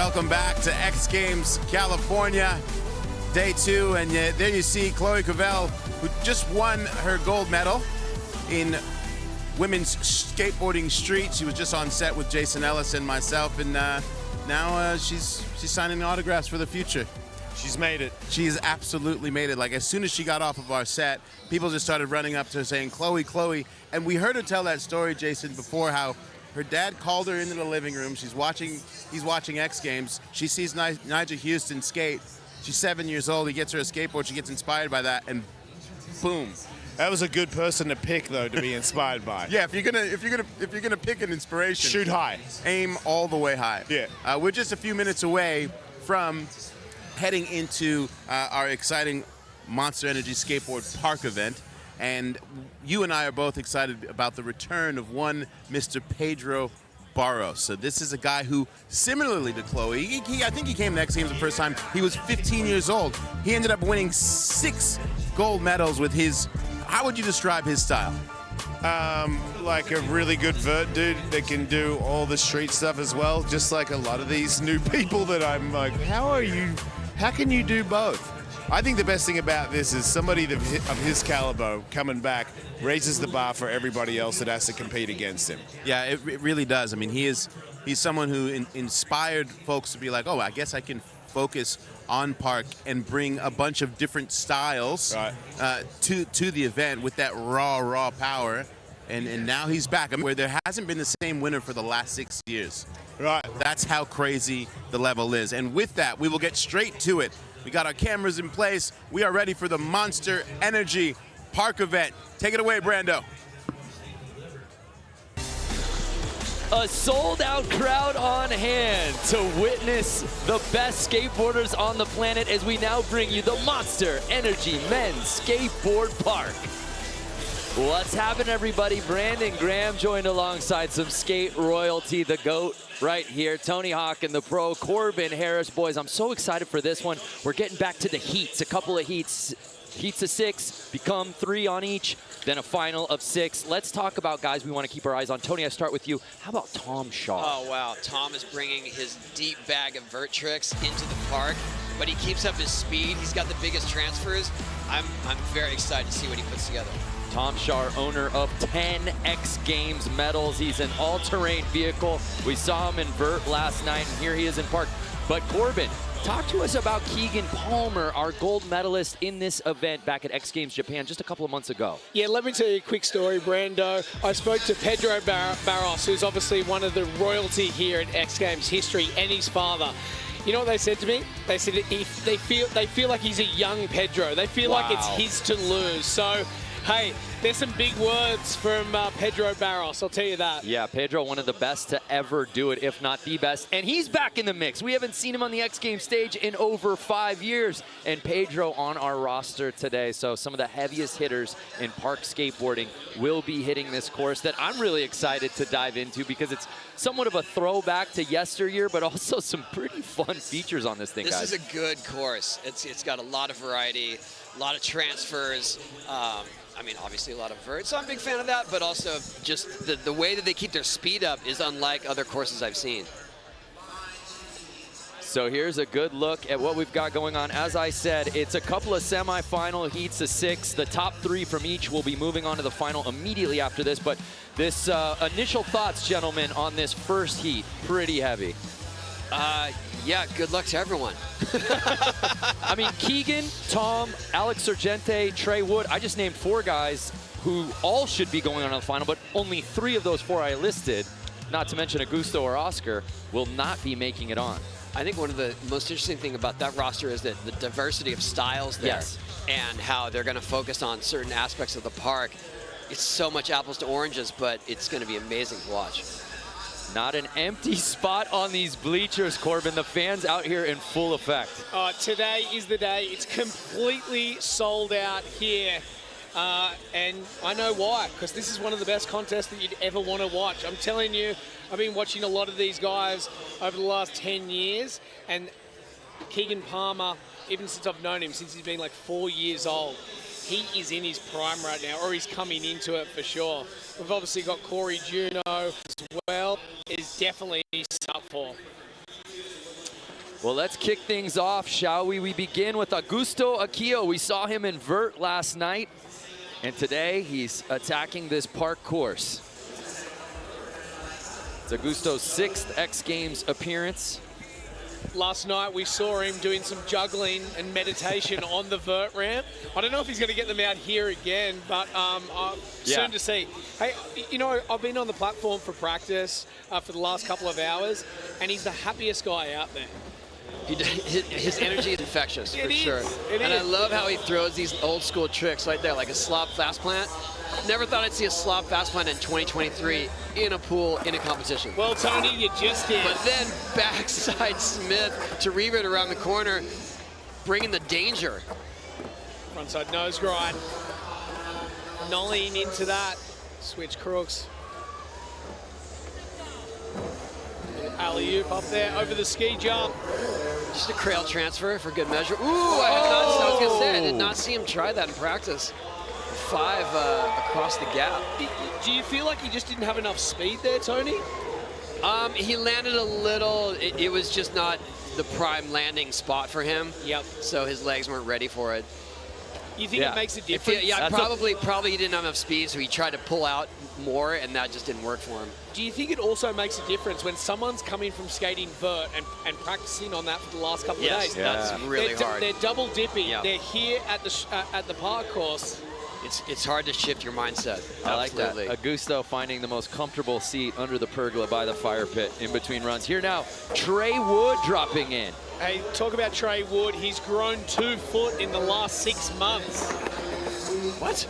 Welcome back to X Games California, day 2, and there you see Chloe Cavell, who just won her gold medal in women's skateboarding street. She was just on set with Jason Ellis and myself, and now she's signing autographs for the future. She's made it. She's absolutely made it. Like, as soon as she got off of our set, people just started running up to her saying, "Chloe, Chloe." And we heard her tell that story, Jason, before, how her dad called her into the living room. He's watching X Games. She sees Nigel Houston skate. She's 7 years old. He gets her a skateboard. She gets inspired by that, and boom. That was a good person to pick, though, to be inspired by. Yeah, if you're gonna pick an inspiration, shoot high. Aim all the way high. Yeah. We're just a few minutes away from heading into our exciting Monster Energy Skateboard Park event, and you and I are both excited about the return of one Mr. Pedro Barros. So this is a guy who, similarly to Chloe, I think he came to X Games the first time. He was 15 years old. He ended up winning 6 gold medals with his, how would you describe his style? Like a really good vert dude that can do all the street stuff as well. Just like a lot of these new people that I'm like, how can you do both? I think the best thing about this is somebody of his caliber coming back raises the bar for everybody else that has to compete against him. Yeah, it really does. I mean, he's someone who inspired folks to be like, oh, I guess I can focus on park and bring a bunch of different styles to the event with that raw power. And now he's back. I mean, where there hasn't been the same winner for the last 6 years. Right. That's how crazy the level is. And with that, we will get straight to it. We got our cameras in place. We are ready for the Monster Energy Park event. Take it away, Brando. A sold-out crowd on hand to witness the best skateboarders on the planet as we now bring you the Monster Energy Men's Skateboard Park. What's happening, everybody? Brandon Graham joined alongside some skate royalty, the GOAT right here, Tony Hawk and the pro, Corbin Harris. Boys, I'm so excited for this one. We're getting back to the heats, a couple of heats. Heats of 6 become 3 on each, then a final of 6. Let's talk about guys we want to keep our eyes on. Tony, I start with you. How about Tom Shaw? Oh, wow. Tom is bringing his deep bag of vert tricks into the park, but he keeps up his speed. He's got the biggest transfers. I'm very excited to see what he puts together. Tom Shaw, owner of 10 X Games medals. He's an all-terrain vehicle. We saw him in vert last night, and here he is in park. But Corbin, talk to us about Keegan Palmer, our gold medalist in this event back at X Games Japan just a couple of months ago. Yeah, let me tell you a quick story, Brando. I spoke to Pedro Barros, who's obviously one of the royalty here in X Games history, and his father. You know what they said to me? They said they feel like he's a young Pedro. They feel like it's his to lose. So, hey, there's some big words from Pedro Barros, I'll tell you that. Yeah, Pedro, one of the best to ever do it, if not the best. And he's back in the mix. We haven't seen him on the X Games stage in over 5 years. And Pedro on our roster today. So some of the heaviest hitters in park skateboarding will be hitting this course that I'm really excited to dive into because it's somewhat of a throwback to yesteryear, but also some pretty fun features on this thing, guys. This is a good course. It's got a lot of variety, a lot of transfers. I mean, obviously a lot of vert, so I'm a big fan of that, but also just the way that they keep their speed up is unlike other courses I've seen. So here's a good look at what we've got going on. As I said, it's a couple of semifinal heats of 6. The top 3 from each will be moving on to the final immediately after this, but this initial thoughts, gentlemen, on this first heat, pretty heavy. Yeah, good luck to everyone. I mean, Keegan, Tom, Alex Sargente, Trey Wood, I just named 4 guys who all should be going on to the final, but only 3 of those 4 I listed, not to mention Augusto or Oscar, will not be making it on. I think one of the most interesting thing about that roster is that the diversity of styles there and how they're going to focus on certain aspects of the park. It's so much apples to oranges, but it's going to be amazing to watch. Not an empty spot on these bleachers, Corbin. The fans out here in full effect. Today is the day. It's completely sold out here. And I know why, because this is one of the best contests that you'd ever want to watch. I'm telling you, I've been watching a lot of these guys over the last 10 years, and Keegan Palmer, even since I've known him, since he's been like 4 years old, he is in his prime right now, or he's coming into it for sure. We've obviously got Corey Juno as well, is definitely up for. Well, let's kick things off, shall we? We begin with Augusto Aquillo. We saw him invert last night, and today he's attacking this park course. It's Augusto's 6th X Games appearance. Last night we saw him doing some juggling and meditation on the vert ramp. I don't know if he's going to get them out here again, but soon to see. Hey, you know, I've been on the platform for practice for the last couple of hours, and he's the happiest guy out there. His energy is infectious, for sure. And I love how he throws these old school tricks like that, like a slop fast plant. Never thought I'd see a slop fast plant in 2023 in a pool, in a competition. Well, Tony, you just did. But then backside Smith to revert around the corner, bringing the danger. Frontside nose grind. Nollying into that. Switch crooks. Alley-oop up there over the ski jump. Just a crail transfer for good measure. Ooh, I was going to say, I did not see him try that in practice. 5 across the gap. Do you feel like he just didn't have enough speed there, Tony? He landed a little, it was just not the prime landing spot for him. Yep. So his legs weren't ready for it. You think it makes a difference? Probably he didn't have enough speed, so he tried to pull out more, and that just didn't work for him. Do you think it also makes a difference when someone's coming from skating vert and practicing on that for the last couple of days? That's really hard. They're double dipping. Yeah. They're here at the park course. It's hard to shift your mindset. I like that. Augusto finding the most comfortable seat under the pergola by the fire pit in between runs. Here now, Trey Wood dropping in. Hey, talk about Trey Wood. He's grown 2 foot in the last 6 months. What?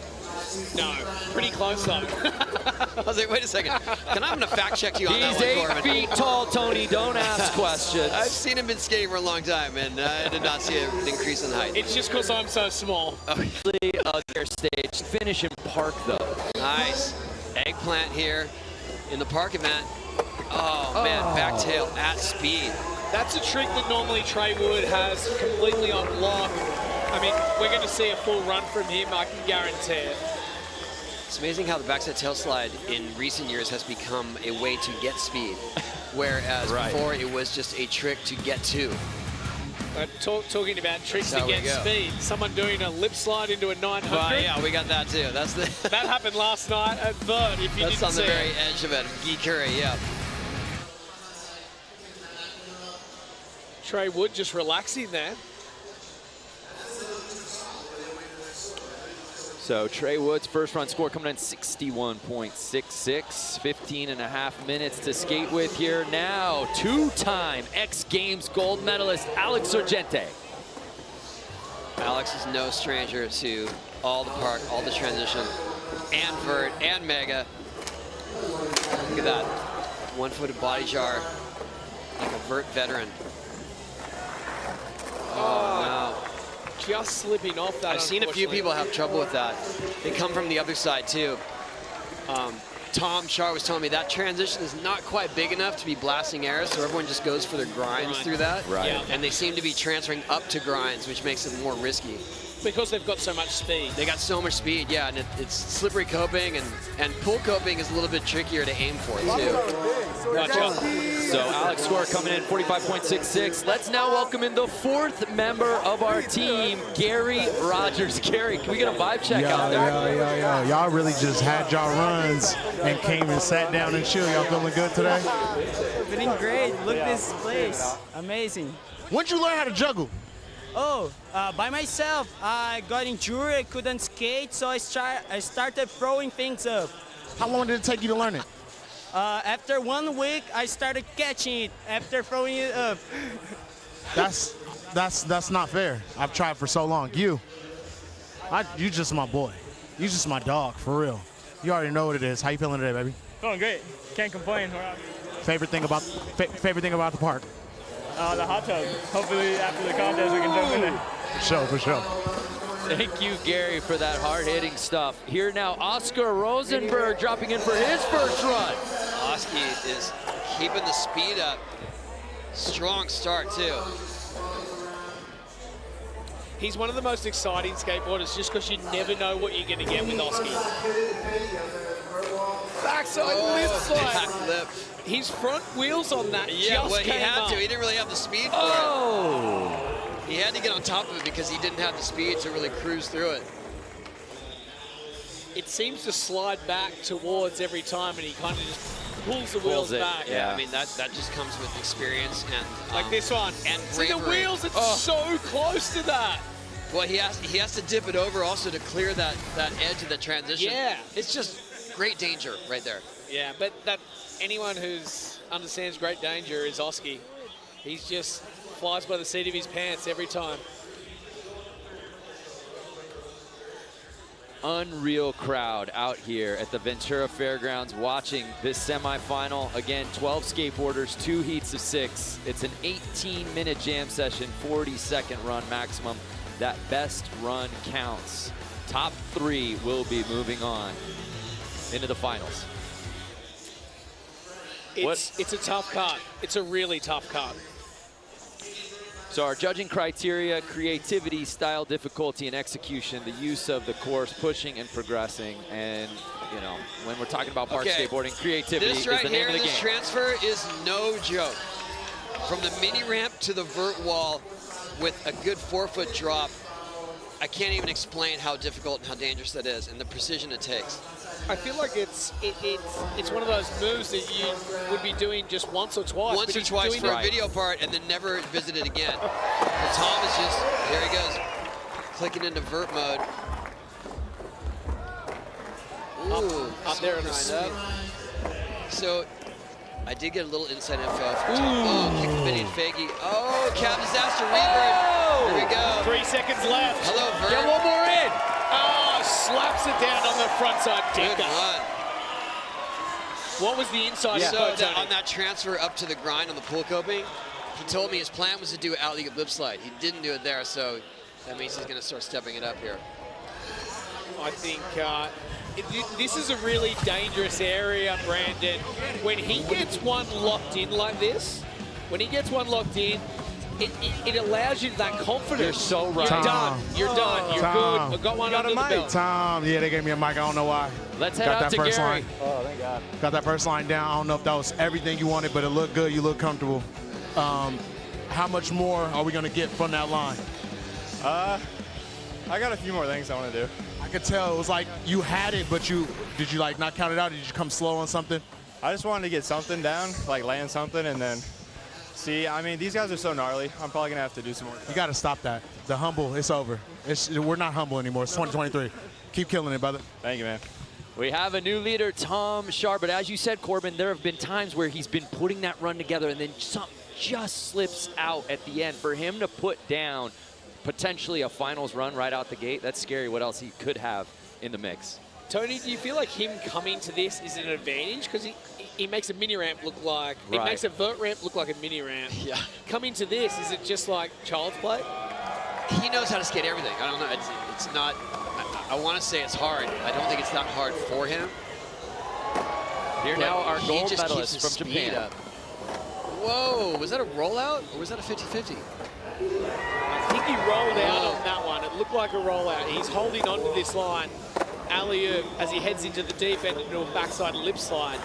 No, pretty close though. I was like, wait a second. I'm going to fact check you on that He's one, 8 Corbin. feet tall, Tony. Don't ask questions. I've seen him been skating for a long time, and I did not see an increase in height. It's just because I'm so small. Their stage. Finish in park, though. Nice. Eggplant here in the park event. Oh, man, back tail at speed. That's a trick that normally Trey Wood has completely on lock. I mean, we're going to see a full run from him, I can guarantee it. It's amazing how the backside tail slide in recent years has become a way to get speed, whereas before it was just a trick to get to. Talking about tricks to get speed, someone doing a lip slide into a 900. Well, yeah, we got that too. That's the that happened last night at vert. If you That's didn't on the see very it. edge of it. Guy Curry, yeah. Trey Wood just relaxing there. So Trey Wood's first run score coming in 61.66, 15.5 minutes to skate with here. Now, 2-time X Games gold medalist, Alex Sargente. Alex is no stranger to all the park, all the transition, and vert, and mega. Look at that. One-footed body jar, like a vert veteran. Oh, no. Just slipping off that. I've seen a few people have trouble with that. They come from the other side too. Tom Char was telling me that transition is not quite big enough to be blasting airs, so everyone just goes for their grinds through that. Right. Yeah. And they seem to be transferring up to grinds, which makes it more risky. Because they've got so much speed. They got so much speed, yeah, and it's slippery coping, and pull coping is a little bit trickier to aim for too. Gotcha. So Alex score coming in 45.66. Let's now welcome in the 4th member of our team, Gary Rogers. Gary, can we get a vibe check out there? Y'all really just had y'all runs and came and sat down and chill. Y'all feeling good today? Feeling great. Look at this place. Amazing. When'd you learn how to juggle? Oh, by myself. I got injured. I couldn't skate, so I started throwing things up. How long did it take you to learn it? After 1 week, I started catching it after throwing it up. That's not fair. I've tried for so long. You just my boy. You just my dog, for real. You already know what it is. How you feeling today, baby? Feeling great. Can't complain. Favorite thing about the park? The hot tub. Hopefully after the contest we can jump in there. For sure. Thank you, Gary, for that hard-hitting stuff. Here now, Oscar Rosenberg dropping in for his first run. Oski is keeping the speed up. Strong start, too. He's one of the most exciting skateboarders just because you never know what you're going to get with Oski. Backside lip slide. Back lip. His front wheels on that Yeah, just well, he came had up. to. He didn't really have the speed for Oh! it. He had to get on top of it because he didn't have the speed to really cruise through it. It seems to slide back towards every time, and he kind of just pulls the wheels back. Yeah, I mean, that just comes with experience and Like this one. And See the bravery. wheels, it's so close to that. Well, he has to dip it over also to clear that edge of the transition. Yeah. It's just great danger right there. Yeah, but anyone who's understands great danger is Oski. He's just flies by the seat of his pants every time. Unreal crowd out here at the Ventura Fairgrounds watching this semifinal. Again, 12 skateboarders, 2 heats of 6. It's an 18-minute jam session, 40-second run maximum. That best run counts. Top 3 will be moving on into the finals. It's a tough cut. It's a really tough cut. So our judging criteria: creativity, style, difficulty, and execution, the use of the course, pushing and progressing. And, you know, when we're talking about park skateboarding, creativity This right is the name here, of the this game. transfer is no joke. From the mini ramp to the vert wall with a good 4-foot drop, I can't even explain how difficult and how dangerous that is and the precision it takes. I feel like it's one of those moves that you would be doing just once or twice. Once or twice for a video part and then never visit it again. But Tom is just, there he goes, clicking into vert mode. Ooh, up there in the lined up. So, I did get a little inside info from Tom. Oh, kick the mini and fakie. Oh, cab disaster revert. Here we go. 3 seconds left. Hello, vert. Get one more in. Oh, slaps it down on the front side. Good Dicker. run. What was the inside So info, Tony? on that transfer up to the grind on the pool coping, he told me his plan was to do out-league lip slide. He didn't do it there, so that means he's going to start stepping it up here. I think this is a really dangerous area, Brandon. When he gets one locked in like this, it allows you that confidence. You're so right. You're done. You're done. You're good. I've got one under the belt. Tom, yeah, they gave me a mic. I don't know why. Let's head Got out that to first Gary. line. Oh, thank God. Got that first line down. I don't know if that was everything you wanted, but it looked good. You look comfortable. How much more are we going to get from that line? I got a few more things I want to do. I could tell it was like you had it, but did you like not count it out? Did you come slow on something? I just wanted to get something down, like land something, and then see. I mean, these guys are so gnarly. I'm probably gonna have to do some more. You got to stop that. The humble, it's over. We're not humble anymore. It's 2023. Keep killing it, brother. Thank you, man. We have a new leader, Tom Sharp, but as you said, Corbin, there have been times where he's been putting that run together and then something just slips out at the end. For him to put down potentially a finals run right out the gate, that's scary what else he could have in the mix. Tony, do you feel like him coming to this is an advantage? Because he makes a mini ramp look like, it makes a vert ramp look like a mini ramp. Yeah. Coming to this, is it just like child's play? He knows how to skate everything. I don't know. It's not. I want to say it's hard. I don't think it's that hard for him. Here But now our he gold just medalist keeps his from speed Japan. up. Whoa, was that a rollout or was that a 50-50? I think he rolled out on that one. It looked like a rollout. He's holding onto this line, alley-oop, as he heads into the deep end into a backside lip slide.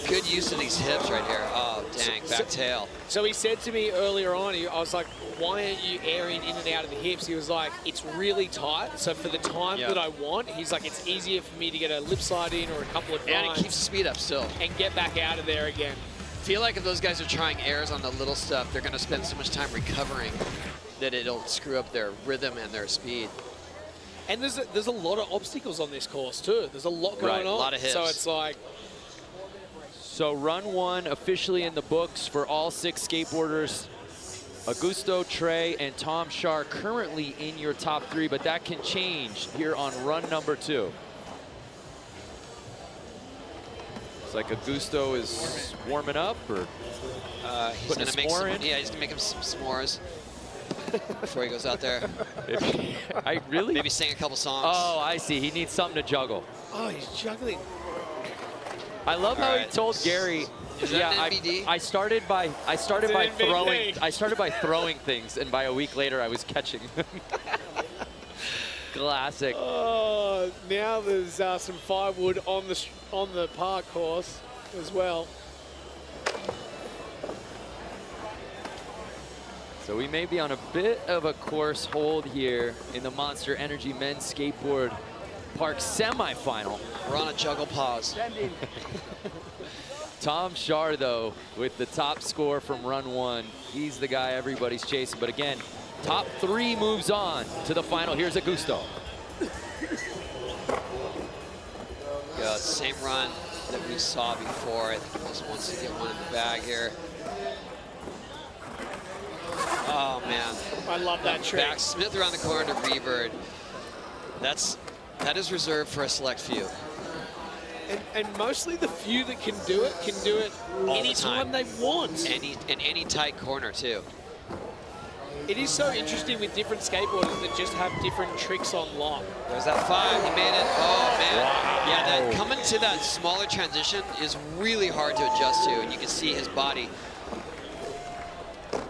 Good use of these hips right here. Oh, dang, back tail. So he said to me earlier on, I was like, why aren't you airing in and out of the hips? He was like, it's really tight. So for the time that I want, he's like, it's easier for me to get a lip slide in or a couple of And grinds it keeps the speed up still. and get back out of there again. Feel like if those guys are trying airs on the little stuff, they're going to spend so much time recovering that it'll screw up their rhythm and their speed. And there's a lot of obstacles on this course too. There's a lot going on. A lot of hips. So it's like, So run one officially in the books for all 6 skateboarders. Augusto, Trey, and Tom Shar currently in your top 3, but that can change here on run number 2. It's like Augusto is warming up, or He's putting going a to make s'more some, in? yeah, he's going to make him some s'mores before he goes out there. I really? Maybe sing a couple songs. Oh, I see. He needs something to juggle. oh, he's juggling. I love how he right. told Gary. Is that an NBD? I started by It's an throwing. NBD. I started by throwing things, and by a week later, I was catching them. Classic. Oh, now there's some firewood on the park course as well. So we may be on a bit of a course hold here in the Monster Energy Men's Skateboard Park semifinal. We're on a juggle pause. Tom Shar, though, with the top score from run 1. He's the guy everybody's chasing. But again, top 3 moves on to the final. Here's Augusto. Yeah, same run that we saw before. I think he just wants to get one in the bag here. Oh, man. I love that trick. Back Smith around the corner to revert. That is reserved for a select few. And mostly the few that can do it anytime they want. In any tight corner, too. It is so interesting with different skateboarders that just have different tricks on lock. There's that 5, he made it. Oh, man. Wow. Yeah, that coming to that smaller transition is really hard to adjust to, and you can see his body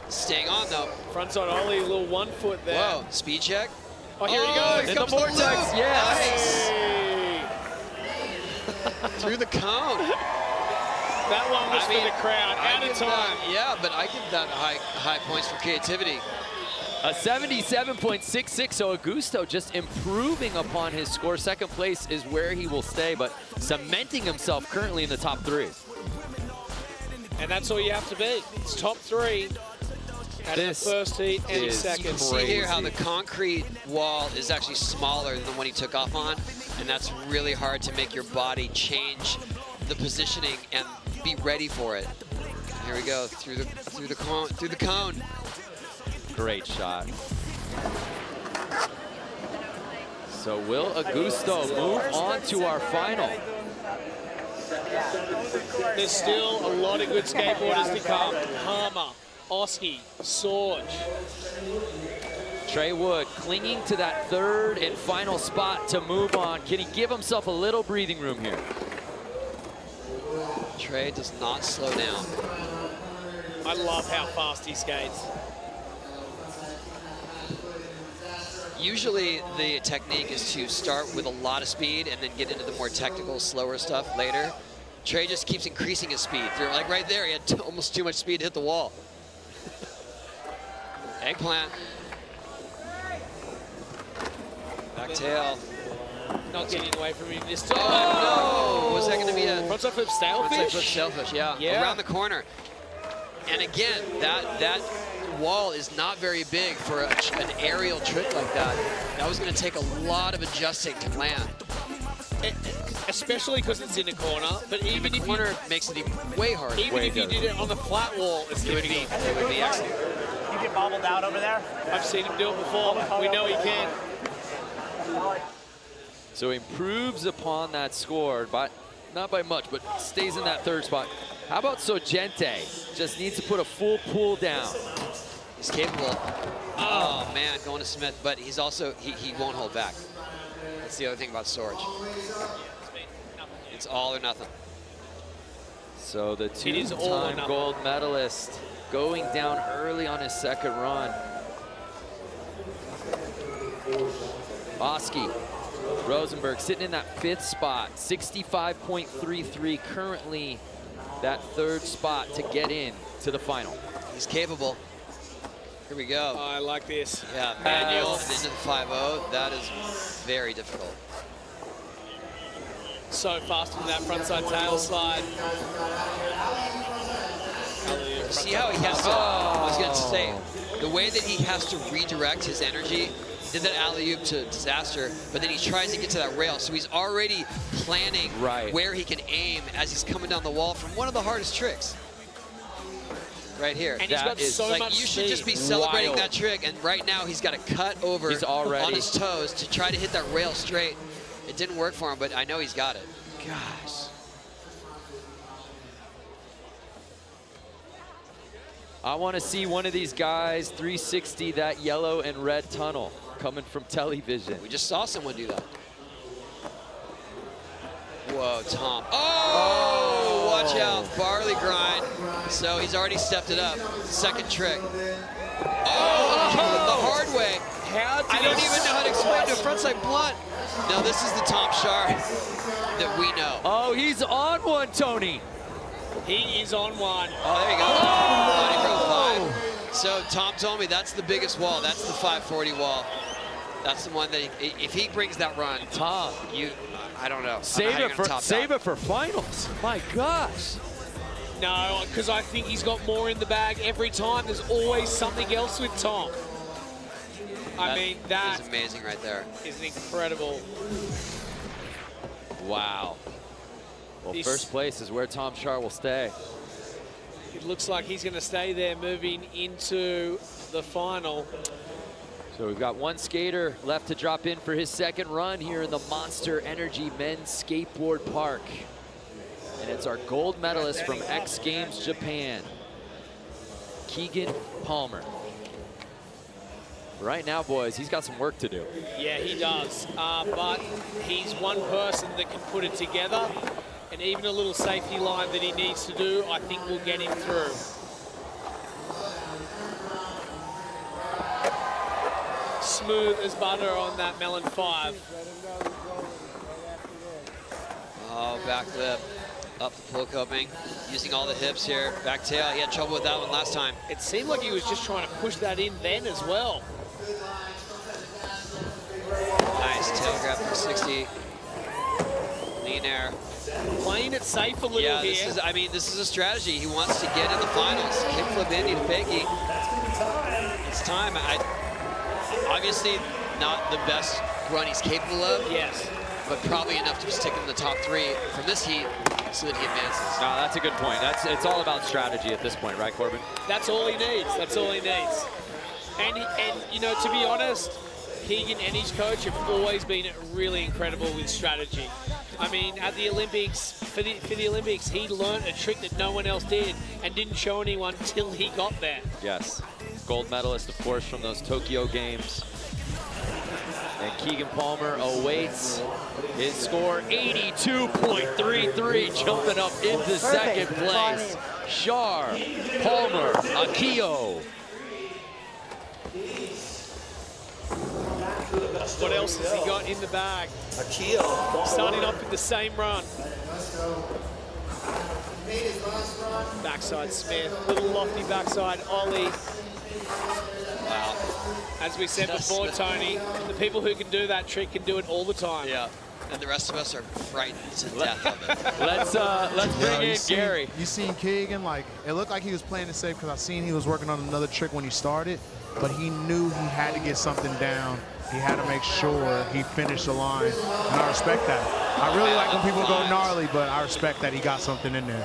staying on, though. Frontside ollie, a little 1 foot there. Whoa, speed check. Oh, here he goes. In the vortex, yes. Hey. Through the cone. That one was for the crowd, out of time. Yeah, but I give that high points for creativity. A 77.66, so Augusto just improving upon his score. Second place is where he will stay, but cementing himself currently in the top 3. And that's all you have to be. It's top 3 at the first heat and second. You can see here how the concrete wall is actually smaller than the one he took off on, and that's really hard to make your body change the positioning and be ready for it. Here we go, through the cone. Great shot. So will Augusto move on to our final? There's still a lot of good skateboarders to come. Harmer, Oski, Sorge. Trey Wood clinging to that 3rd and final spot to move on. Can he give himself a little breathing room here? Trey does not slow down. I love how fast he skates. Usually the technique is to start with a lot of speed and then get into the more technical, slower stuff later. Trey just keeps increasing his speed. Like right there, he had almost too much speed to hit the wall. Eggplant. Back tail. Not getting away from him this time. Oh, no. Was that going to be a frontside flip sailfish? Frontside flip sailfish, yeah. Around the corner. And again, that wall is not very big for an aerial trick like that. That was going to take a lot of adjusting to land. Especially because it's in a corner. But even if corner makes it even way harder. Even if you did it on the flat wall, it would be excellent. You get bobbled out over there? I've seen him do it before. We know he can. So improves upon that score, but not by much, but stays in that 3rd spot. How about Sogente? Just needs to put a full pull down. He's capable. Oh man, going to Smith, but he's also, he won't hold back. That's the other thing about Sorge. It's all or nothing. So the 2-time gold medalist going down early on his 2nd run. Oski, Rosenberg sitting in that 5th spot, 65.33, currently that 3rd spot to get in to the final. He's capable. Here we go. Oh, I like this. Yeah, manual and into the 5-0. That is very difficult. So fast in that frontside tail slide. See how he has to, I was going to say, the way that he has to redirect his energy, did that alley-oop to disaster, but then he tries to get to that rail. So he's already planning where he can aim as he's coming down the wall from one of the hardest tricks. Right here. And he's got so like, much you should just be celebrating wild. That trick, and right now he's got to cut over on his toes to try to hit that rail straight. It didn't work for him, but I know he's got it. Gosh. I want to see one of these guys 360 that yellow and red tunnel coming from television. We just saw someone do that. Whoa, Tom. Oh, watch out, barley grind. So he's already stepped it up. 2nd trick. Oh, the hard way. How did I don't even know how to explain it to a frontside blunt. No, this is the Tom Shar that we know. Oh, he's on one, Tony. He is on one. Oh, there you go. Body roll 5. So Tom told me that's the biggest wall. That's the 540 wall. That's the one that if he brings that run, Tom, I don't know. Save it for finals. My gosh. No, because I think he's got more in the bag every time. There's always something else with Tom. That is amazing right there. Is incredible. Wow. Well, first place is where Tom Shar will stay. It looks like he's going to stay there moving into the final. So we've got one skater left to drop in for his second run here in the Monster Energy Men's Skateboard Park. And it's our gold medalist from X Games Japan, Keegan Palmer. Right now, boys, he's got some work to do. Yeah, he does. But he's one person that can put it together. And even a little safety line that he needs to do, I think will get him through. Smooth as butter on that melon 5. Oh, back lip, up the pull coping, using all the hips here. Back tail, he had trouble with that one last time. It seemed like he was just trying to push that in then as well. Nice tail grab 360. Lean air. Playing it safe a little here. This is a strategy. He wants to get in the finals. Kickflip Indy to fakie. It's time. Obviously not the best run he's capable of. Yes. But probably enough to stick him in the top 3 from this heat so that he advances. No, that's a good point. It's all about strategy at this point, right, Corbin? That's all he needs. That's all he needs. And you know, to be honest, Keegan and his coach have always been really incredible with strategy. I mean, at the Olympics, for the Olympics, he learned a trick that no one else did and didn't show anyone till he got there. Yes. Gold medalist, of course, from those Tokyo Games. And Keegan Palmer awaits his score, 82.33, jumping up into second place. Shar, Palmer, Akio. What else has he got in the bag? Starting off with the same run. Backside Smith, little lofty backside ollie. Wow. As we said before, Tony, the people who can do that trick can do it all the time. Yeah. And the rest of us are frightened to death of it. Let's bring in Gary. You seen Keegan, like, it looked like he was playing it safe because I seen he was working on another trick when he started, but he knew he had to get something down. He had to make sure he finished the line, and I respect that. I really like when people go gnarly, but I respect that he got something in there.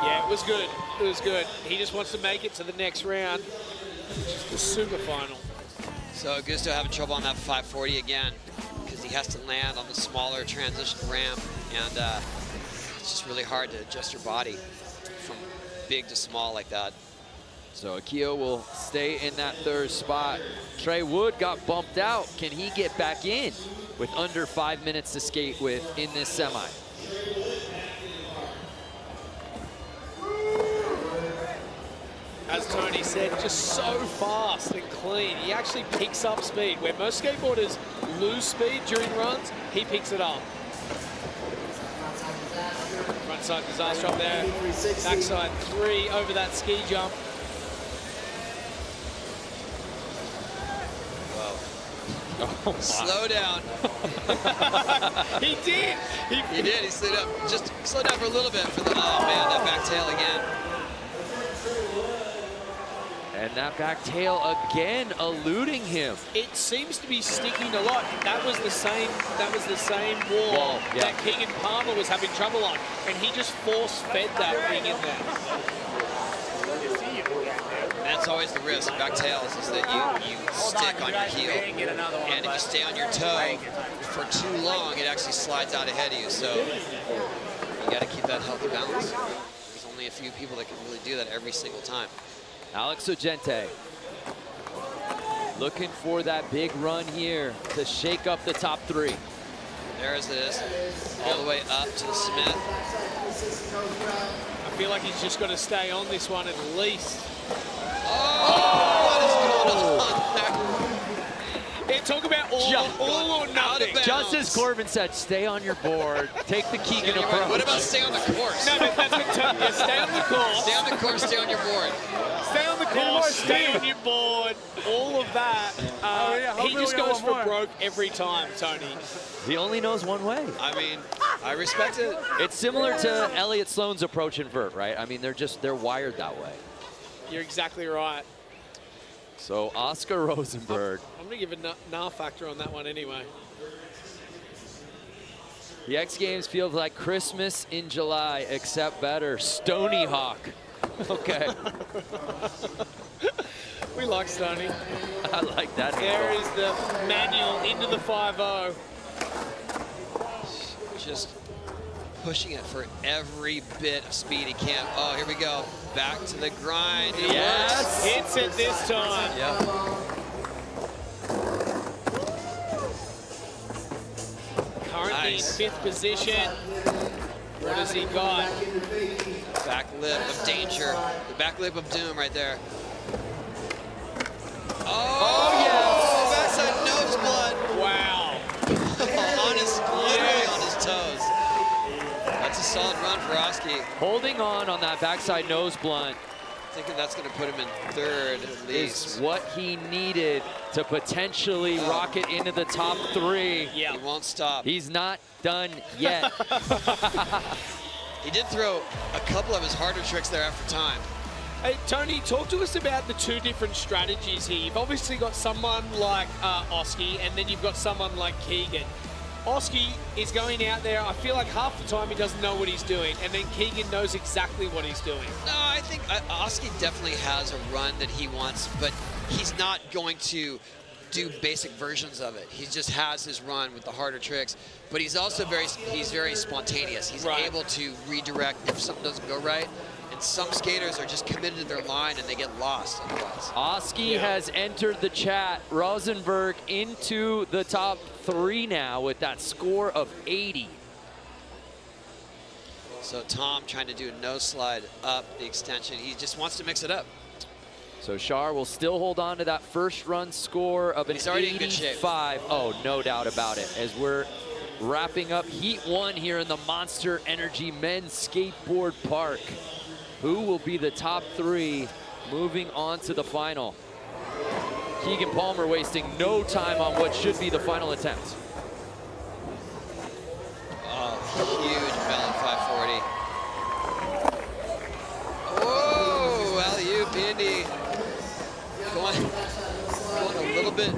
Yeah, it was good. It was good. He just wants to make it to the next round, which is the super final. So Augusto having trouble on that 540 again because he has to land on the smaller transition ramp, and it's just really hard to adjust your body from big to small like that. So Akio will stay in that third spot. Trey Wood got bumped out. Can he get back in with under 5 minutes to skate with in this semi? As Tony said, just so fast and clean. He actually picks up speed. Where most skateboarders lose speed during runs, he picks it up. Frontside disaster up there. Backside 3 over that ski jump. Oh, slow down. He did. He did. He slowed up. Just slow down for a little bit for the. Oh man, that back tail again. And that back tail again eluding him. It seems to be sticking a lot. That was the same wall Yeah. that Keegan Palmer was having trouble on, and he just force-fed that thing in there. That's always the risk of back tails, is that you stick on your heel, and if you stay on your toe for too long, it actually slides out ahead of you. So you got to keep that healthy balance. There's only a few people that can really do that every single time. Alex Ogente looking for that big run here to shake up the top 3. There it is, all the way up to the Smith. I feel like he's just got to stay on this one at least. Oh, what is going on there? talk about all or nothing. Just as Corbin said, stay on your board, take the Keegan Right. approach. What about stay on the course? No, but that's what yeah, stay on the course. Stay on the course, stay on your board. Stay on the course, stay on your board, all of that. He just goes for broke every time, Tony. He only knows one way. I mean, I respect it. It's similar to Elliott Sloan's approach in vert, right? I mean, they're wired that way. You're exactly right. So Oscar Rosenberg. I'm going to give a nah factor on that one anyway. The X Games feels like Christmas in July, except better. Stony Hawk. Okay. We like Stony. I like that. There is the manual into the 5-0. Just pushing it for every bit of speed he can. Oh, here we go. Back to the grind. It Yes, works. hits it this time. Yep. Currently Nice. in 5th position. What has he got? Back lip of danger. The back lip of doom right there. Oh, yes. Backside nose blood. Wow. Literally on his toes. That's a solid run for Oski. Holding on that backside nose blunt Thinking that's going to put him in 3rd at is least. what he needed to potentially rocket into the top 3. Yeah. He won't stop. He's not done yet. He did throw a couple of his harder tricks there after time. Hey, Tony, talk to us about the 2 different strategies here. You've obviously got someone like Oski, and then you've got someone like Keegan. Oski is going out there, I feel like half the time he doesn't know what he's doing, and then Keegan knows exactly what he's doing. No, I think Oski definitely has a run that he wants, but he's not going to do basic versions of it. He just has his run with the harder tricks, but he's also very spontaneous. He's Right. able to redirect if something doesn't go right. And some skaters are just committed to their line and they get lost otherwise. Oski has entered the chat. Rosenberg into the top 3 now with that score of 80. So Tom trying to do a nose slide up the extension. He just wants to mix it up. So Shar will still hold on to that first run score of an He's already in good shape. 85. Oh, no doubt about it. As we're wrapping up Heat 1 here in the Monster Energy Men's Skateboard Park. Who will be the top 3 moving on to the final? Keegan Palmer wasting no time on what should be the final attempt. Oh, huge melon 540. Whoa, alley-oop, Andy. Going a little bit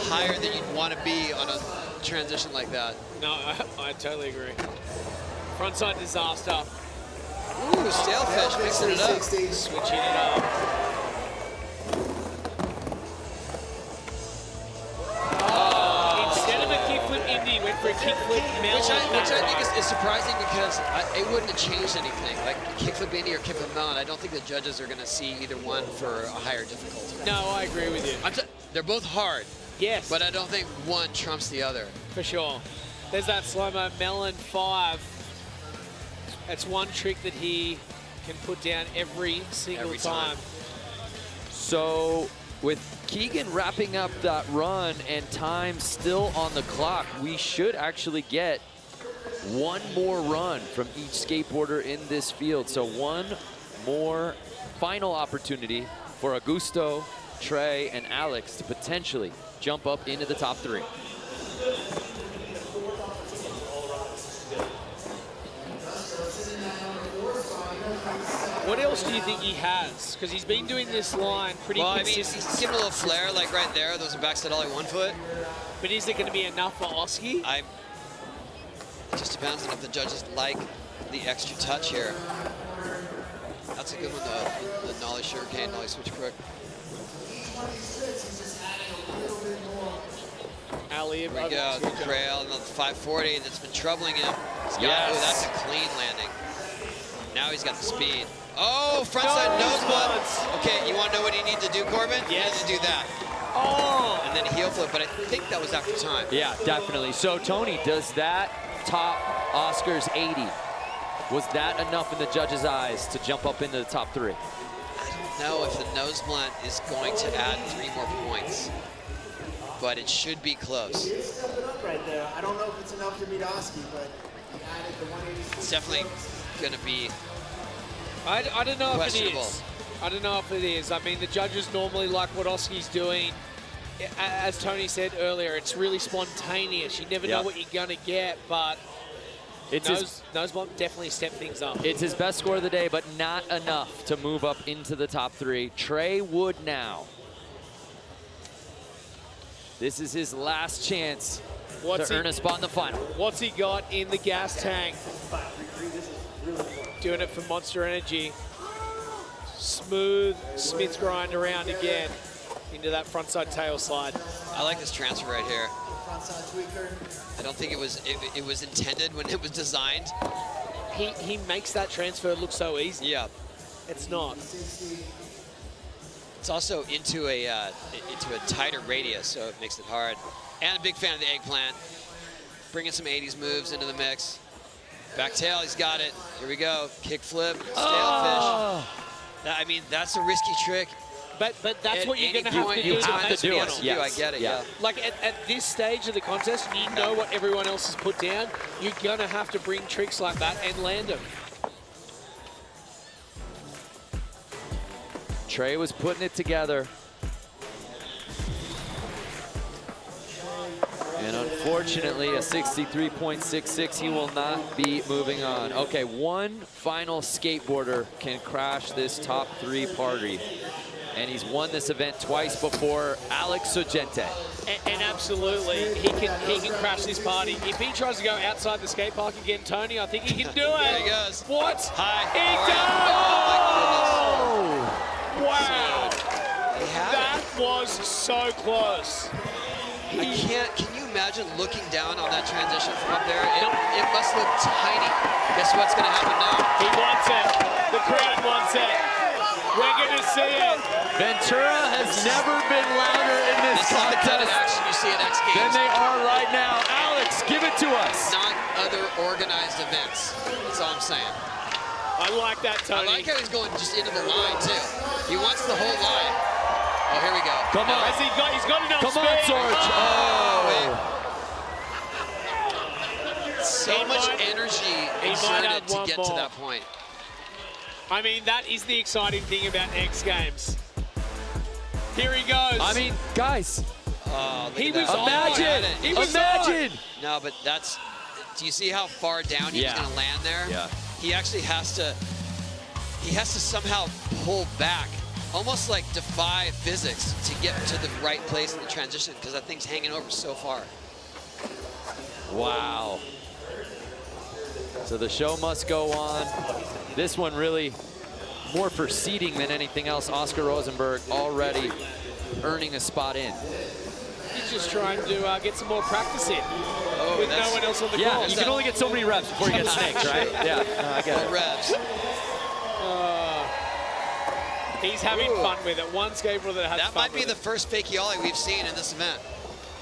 higher than you'd want to be on a transition like that. No, I totally agree. Frontside disaster. Ooh, Stalefish mixing it up. Switching it up. Instead of a kickflip Indy, went for a kickflip Melon. Which I think is surprising because it wouldn't have changed anything. Like kickflip Indy or kickflip Melon, I don't think the judges are going to see either one for a higher difficulty. No, I agree with you. They're both hard. Yes. But I don't think one trumps the other. For sure. There's that slow-mo Melon 5. That's one trick that he can put down every single time. So with Keegan wrapping up that run and time still on the clock, we should actually get one more run from each skateboarder in this field. So one more final opportunity for Augusto, Trey, and Alex to potentially jump up into the top 3. What else do you think he has? Because he's been doing this line pretty consistently. He's giving a little flair, like right there. Those are backside ollie 1 foot. But is it going to be enough for Oski? It just depends on if the judges like the extra touch here. That's a good one, the nollie sugarcane, nollie switch crook. Alley-oop. Here we go, the trail, and the 540 that's been troubling him. Ooh, that's a clean landing. Now he's got the speed. Oh, frontside nose blunt. Okay, you want to know what you need to do, Corbin? Yes. You need to do that. Oh! And then heel flip, but I think that was after time. Yeah, definitely. So, Tony, does that top Oscar's 80, was that enough in the judges' eyes to jump up into the top 3? I don't know if the nose blunt is going to add 3 more points. but it should be close. Stepping up right there. I don't know if it's enough to beat Oski, but he added the 180. It's definitely going to be I don't know if it questionable. is. I don't know if it is. I mean, the judges normally like what Oski's doing. As Tony said earlier, it's really spontaneous. You never know what you're going to get, but Nosebump definitely stepped things up. It's his best score of the day, but not enough to move up into the top 3. Trey Wood now. This is his last chance to earn a spot in the final. What's he got in the gas tank? Doing it for Monster Energy. Smooth Smith grind around again into that frontside tail slide. I like this transfer right here. Frontside tweaker. I don't think it was intended when it was designed. He makes that transfer look so easy. Yeah. It's not. It's also into a tighter radius, so it makes it hard. And a big fan of the eggplant. Bringing some 80s moves into the mix. Back tail, he's got it. Here we go. Kick flip, stale fish. I mean, that's a risky trick. But that's at what you're going to any have point, to do you to have make to do the it. final. Yes. I get it, yeah. Like at this stage of the contest, you know what everyone else has put down. You're going to have to bring tricks like that and land them. Trey was putting it together. And unfortunately, a 63.66, he will not be moving on. Okay, one final skateboarder can crash this top 3 party. And he's won this event twice before, Alex Sogente. And absolutely, he can crash this party. If he tries to go outside the skate park again, Tony, I think he can do it. There he goes. What? Hi. He Oh, my does! Wow. That it. was so close. Can you imagine looking down on that transition from up there? It must look tiny. Guess what's going to happen now? He wants it. The crowd wants it. We're going to see it. Ventura has never been louder in this This is the kind of contest action you see at X Games. than they are right now. Alex, give it to us. Not other organized events. That's all I'm saying. I like that, Tony. I like how he's going just into the line, too. He wants the whole line. Oh, here we go. Come on. He's got enough Come speed. on, Sorge. So much energy exerted to get to that point. I mean, that is the exciting thing about X Games. Here he goes. I mean, guys, he was imagine. on. He was Imagine. No, but that's. Do you see how far down he was going to land there? Yeah. He actually has to. He has to somehow pull back, almost like defy physics to get to the right place in the transition because that thing's hanging over so far. Wow. So the show must go on. This one really more for seeding than anything else. Oscar Rosenberg already earning a spot in. He's just trying to get some more practice in with no one else on the Yeah, course. you can only get so many reps before you get snaked, right? Yeah, I get it. Reps. He's having fun with it. One skateboarder that has That fun might be with the first fake ollie we've seen in this event.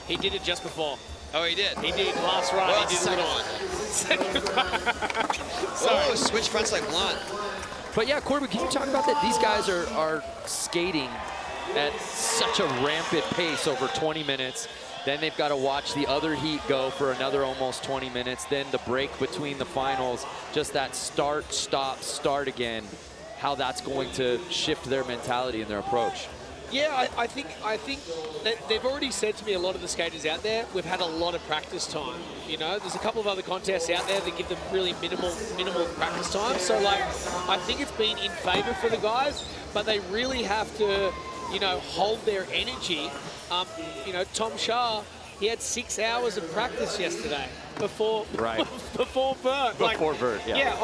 He did it just before. Oh, he did? He did last run. Well, he did a little one. Oh, switch frontside blunt. But yeah, Corbin, can you talk about that? These guys are skating at such a rampant pace over 20 minutes. Then they've got to watch the other heat go for another almost 20 minutes. Then the break between the finals, just that start, stop, start again, how that's going to shift their mentality and their approach. Yeah, I think that they've already said to me, a lot of the skaters out there, we've had a lot of practice time. You know, there's a couple of other contests out there that give them really minimal practice time. So like, I think it's been in favor for the guys, but they really have to, you know, hold their energy. You know, Tom Shah, he had 6 hours of practice yesterday before Vert. Before Vert, yeah. Yeah,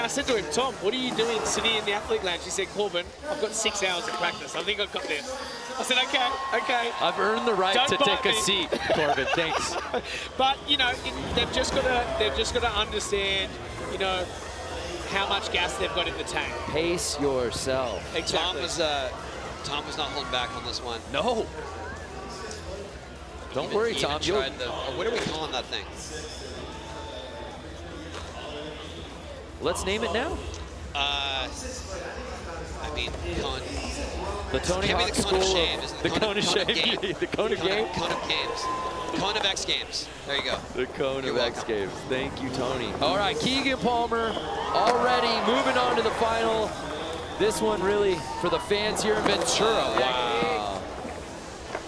I said to him, Tom, what are you doing sitting in the athlete lounge? He said, Corbin, I've got 6 hours of practice. I think I've got this. I said, okay. I've earned the right to take a seat, Corbin. Thanks. But you know, they've just got to understand, you know, how much gas they've got in the tank. Pace yourself. Exactly. Tom was not holding back on this one. No. Don't worry, Tom. What are we calling that thing? Let's name it now. I mean, Cone. The Tony Can't be Hawk the Cone of School. Shame. Is it The Cone of Shame. Game? The Cone of Game. Cone of Games. Cone of X Games. There you go. The Cone You're of X welcome. Games. Thank you, Tony. All right, Keegan Palmer already moving on to the final. This one really for the fans here in Ventura. Wow.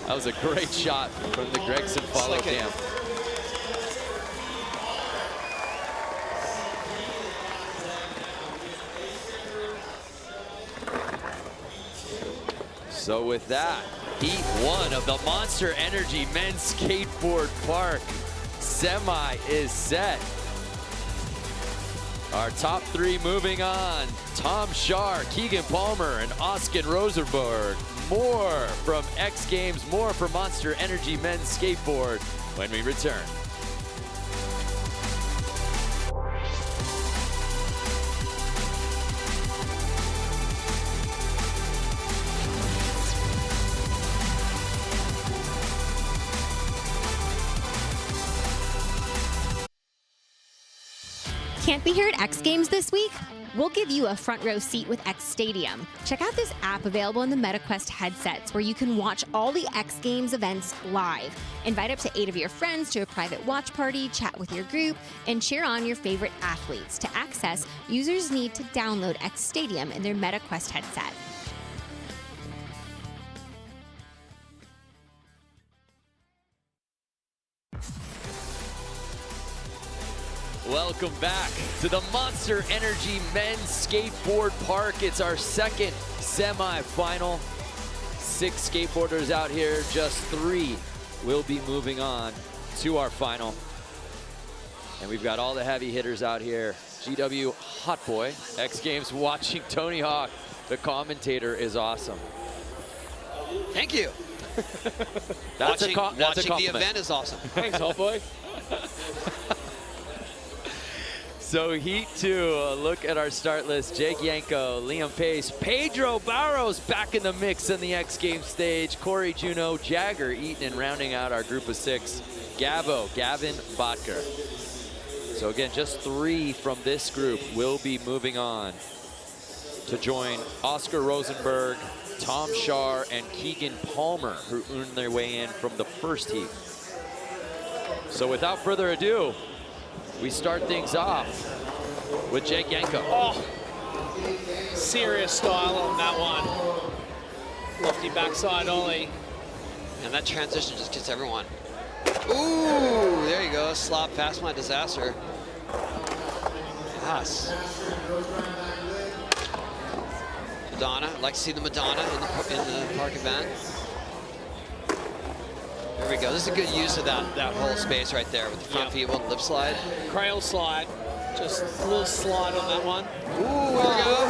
That was a great shot from the Gregson follow cam. So with that, Heat 1 of the Monster Energy Men's Skateboard Park Semi is set. Our top 3 moving on. Tom Schar, Keegan Palmer, and Oscar Rosenberg. More from X Games, more for Monster Energy Men's Skateboard when we return. Can't be here at X Games this week? We'll give you a front row seat with X Stadium. Check out this app available in the MetaQuest headsets where you can watch all the X Games events live. Invite up to 8 of your friends to a private watch party, chat with your group, and cheer on your favorite athletes. To access, users need to download X Stadium in their MetaQuest headset. Welcome back to the Monster Energy Men's Skateboard Park. It's our second semi-final. 6 skateboarders out here, just 3 will be moving on to our final. And we've got all the heavy hitters out here. GW Hot Boy, X Games watching Tony Hawk. The commentator is awesome. Thank you. That's watching a compliment. the event is awesome. Thanks, Hot Boy. So Heat 2, a look at our start list. Jake Yanko, Liam Pace, Pedro Barros back in the mix on the X Games stage. Corey Juno, Jagger Eaton, and rounding out our group of 6, Gavo, Gavin Botker. So again, just 3 from this group will be moving on to join Oscar Rosenberg, Tom Schar, and Keegan Palmer, who earned their way in from the first heat. So without further ado, we start things off with Jake Yanko. Oh, serious style on that one. Lofty backside ollie. And that transition just gets everyone. Ooh, there you go. Slop past my disaster. Yes. Madonna. I'd like to see the Madonna in the park event. There we go. This is a good use of that whole space right there with the front feet, lip slide. Crail slide. Just a little slide on that one. Ooh, there we go.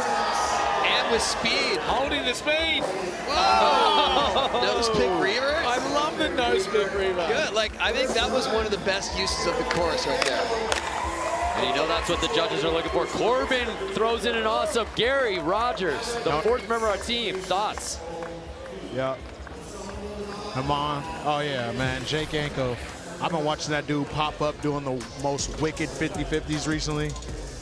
And with speed. Holding the speed. Whoa! Nose pick reaver. I love the nose pick reaver. Good. Like, I think that was one of the best uses of the course right there. And you know that's what the judges are looking for. Corbin throws in an awesome. Gary Rogers, the 4th member of our team. Thoughts? Yep. Come on. Oh, yeah, man. Jake Yanko. I've been watching that dude pop up doing the most wicked 50-50s recently.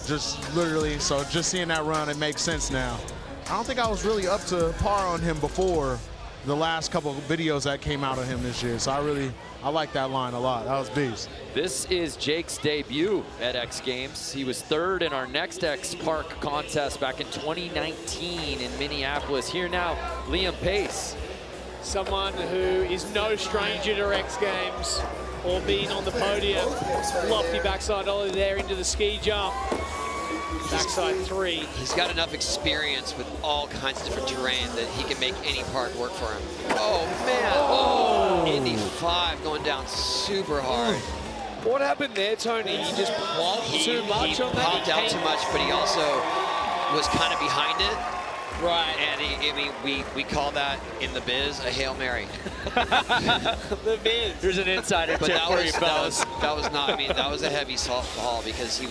Just literally, so just seeing that run, it makes sense now. I don't think I was really up to par on him before the last couple of videos that came out of him this year. So I like that line a lot. That was beast. This is Jake's debut at X Games. He was 3rd in our next X Park contest back in 2019 in Minneapolis. Here now, Liam Pace. Someone who is no stranger to X Games or being on the podium. Lofty backside ollie there into the ski jump. Backside 3. He's got enough experience with all kinds of different terrain that he can make any park work for him. Oh, man. Oh, Indy 5 going down super hard. What happened there, Tony? He just plopped too much on that? He popped out too much, but he also was kind of behind it. Right. And we call that in the biz a Hail Mary. The biz. Here's an insider But tip that for was, you fellas. that was not, I mean, that was a heavy fall because he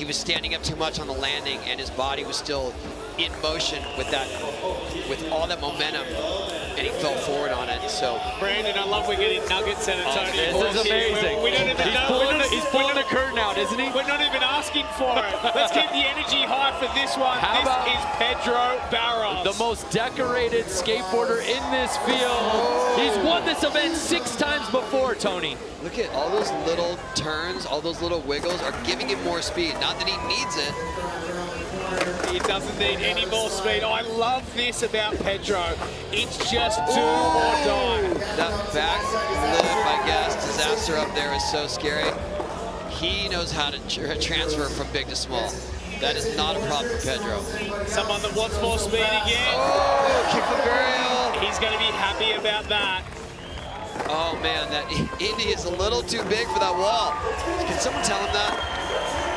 was standing up too much on the landing and his body was still in motion with all that momentum. and he fell forward on it. So Brandon, I love we're getting nuggets out of Tony. This is amazing. We don't even know. He's pulling the curtain out, isn't he? We're not even asking for it. Let's keep the energy high for this one. How about this is Pedro Barros. the most decorated skateboarder in this field. He's won this event 6 times before, Tony. look at all those little turns, all those little wiggles are giving him more speed. Not that he needs it. He doesn't need any more speed. I love this about Pedro. It's just do or die. That back lip, I guess, disaster up there is so scary. He knows how to transfer from big to small. That is not a problem for Pedro. Someone that wants more speed again. Oh, kick the burial. He's going to be happy about that. Oh man, that Indy is a little too big for that wall. Can someone tell him that?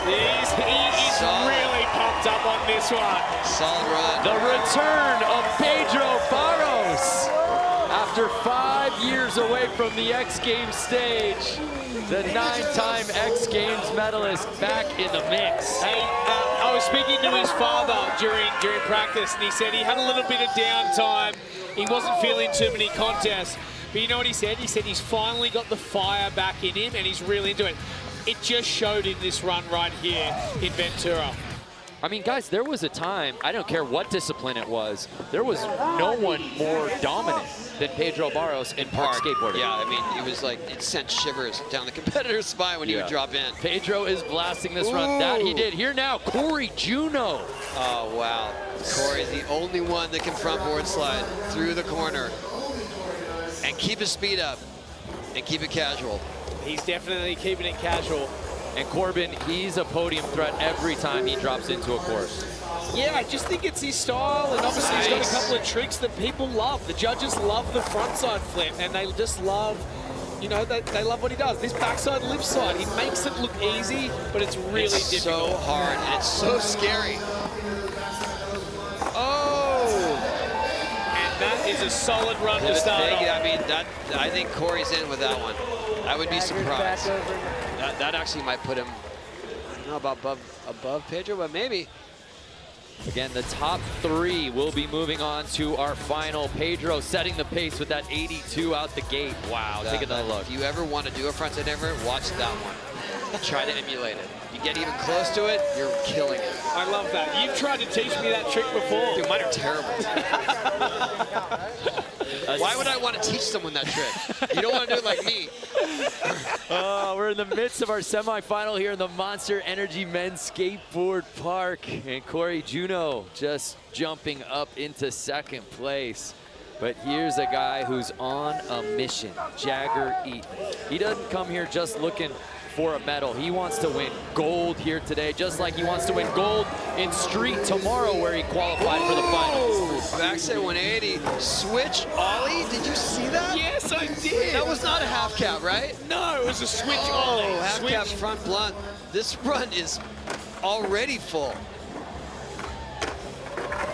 He is really pumped up on this one. Solid run. The return of Pedro Barros. After 5 years away from the X Games stage, the 9-time X Games medalist back in the mix. Hey, I was speaking to his father during practice, and he said he had a little bit of downtime. He wasn't feeling too many contests. But you know what he said? He said he's finally got the fire back in him, and he's really into it. It just showed in this run right here in Ventura. I mean, guys, there was a time, I don't care what discipline it was, there was no one more dominant than Pedro Barros in park skateboarding. Yeah, I mean, it was like, it sent shivers down the competitor's spine when he would drop in. Pedro is blasting this run. That he did. Here now, Corey Juno. Oh, wow. Corey's the only one that can front board slide through the corner and keep his speed up and keep it casual. He's definitely keeping it casual. And Corbin, he's a podium threat every time he drops into a course. Yeah, I just think it's his style, and obviously he's got a couple of tricks that people love. The judges love the frontside flip, and they just love, you know, they love what he does. This backside lip slide, he makes it look easy, but it's really difficult. It's so hard, and it's so scary. That is a solid run to start off. I mean, I think Corey's in with that one. I would be surprised. That actually might put him, I don't know about above Pedro, but maybe. Again, the top 3 will be moving on to our final. Pedro setting the pace with that 82 out the gate. Wow, take another look. If you ever want to do a frontside ever, watch that one. Try to emulate it. You get even close to it, you're killing it. I love that. You've tried to teach me that trick before. Dude, mine are terrible. Why would I want to teach someone that trick? You don't want to do it like me. Oh, we're in the midst of our semifinal here in the Monster Energy Men's Skateboard Park. And Corey Juno just jumping up into 2nd place. But here's a guy who's on a mission, Jagger Eaton. He doesn't come here just looking for a medal. He wants to win gold here today, just like he wants to win gold in street tomorrow, where he qualified for the finals. Backside 180, switch ollie. Did you see that? Yes, I did. That was not a half cap, right? No, it was a switch ollie. Half cap front blunt. This run is already full.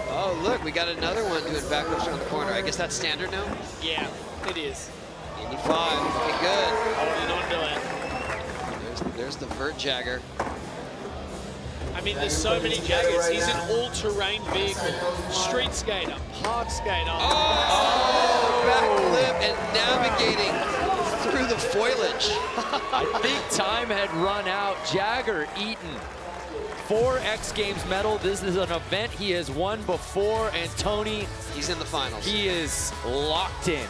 Oh, look, we got another one doing backflips around the corner. I guess that's standard now? Yeah, it is. 85, looking good. Holding on to it. There's the vert Jagger. I mean, there's so many Jaggers. He's an all-terrain vehicle. Street skater, park skater. Oh, back flip and navigating through the foliage. I think time had run out. Jagger Eaton, 4 X Games medal. This is an event he has won before, and Tony, he's in the finals. He is locked in.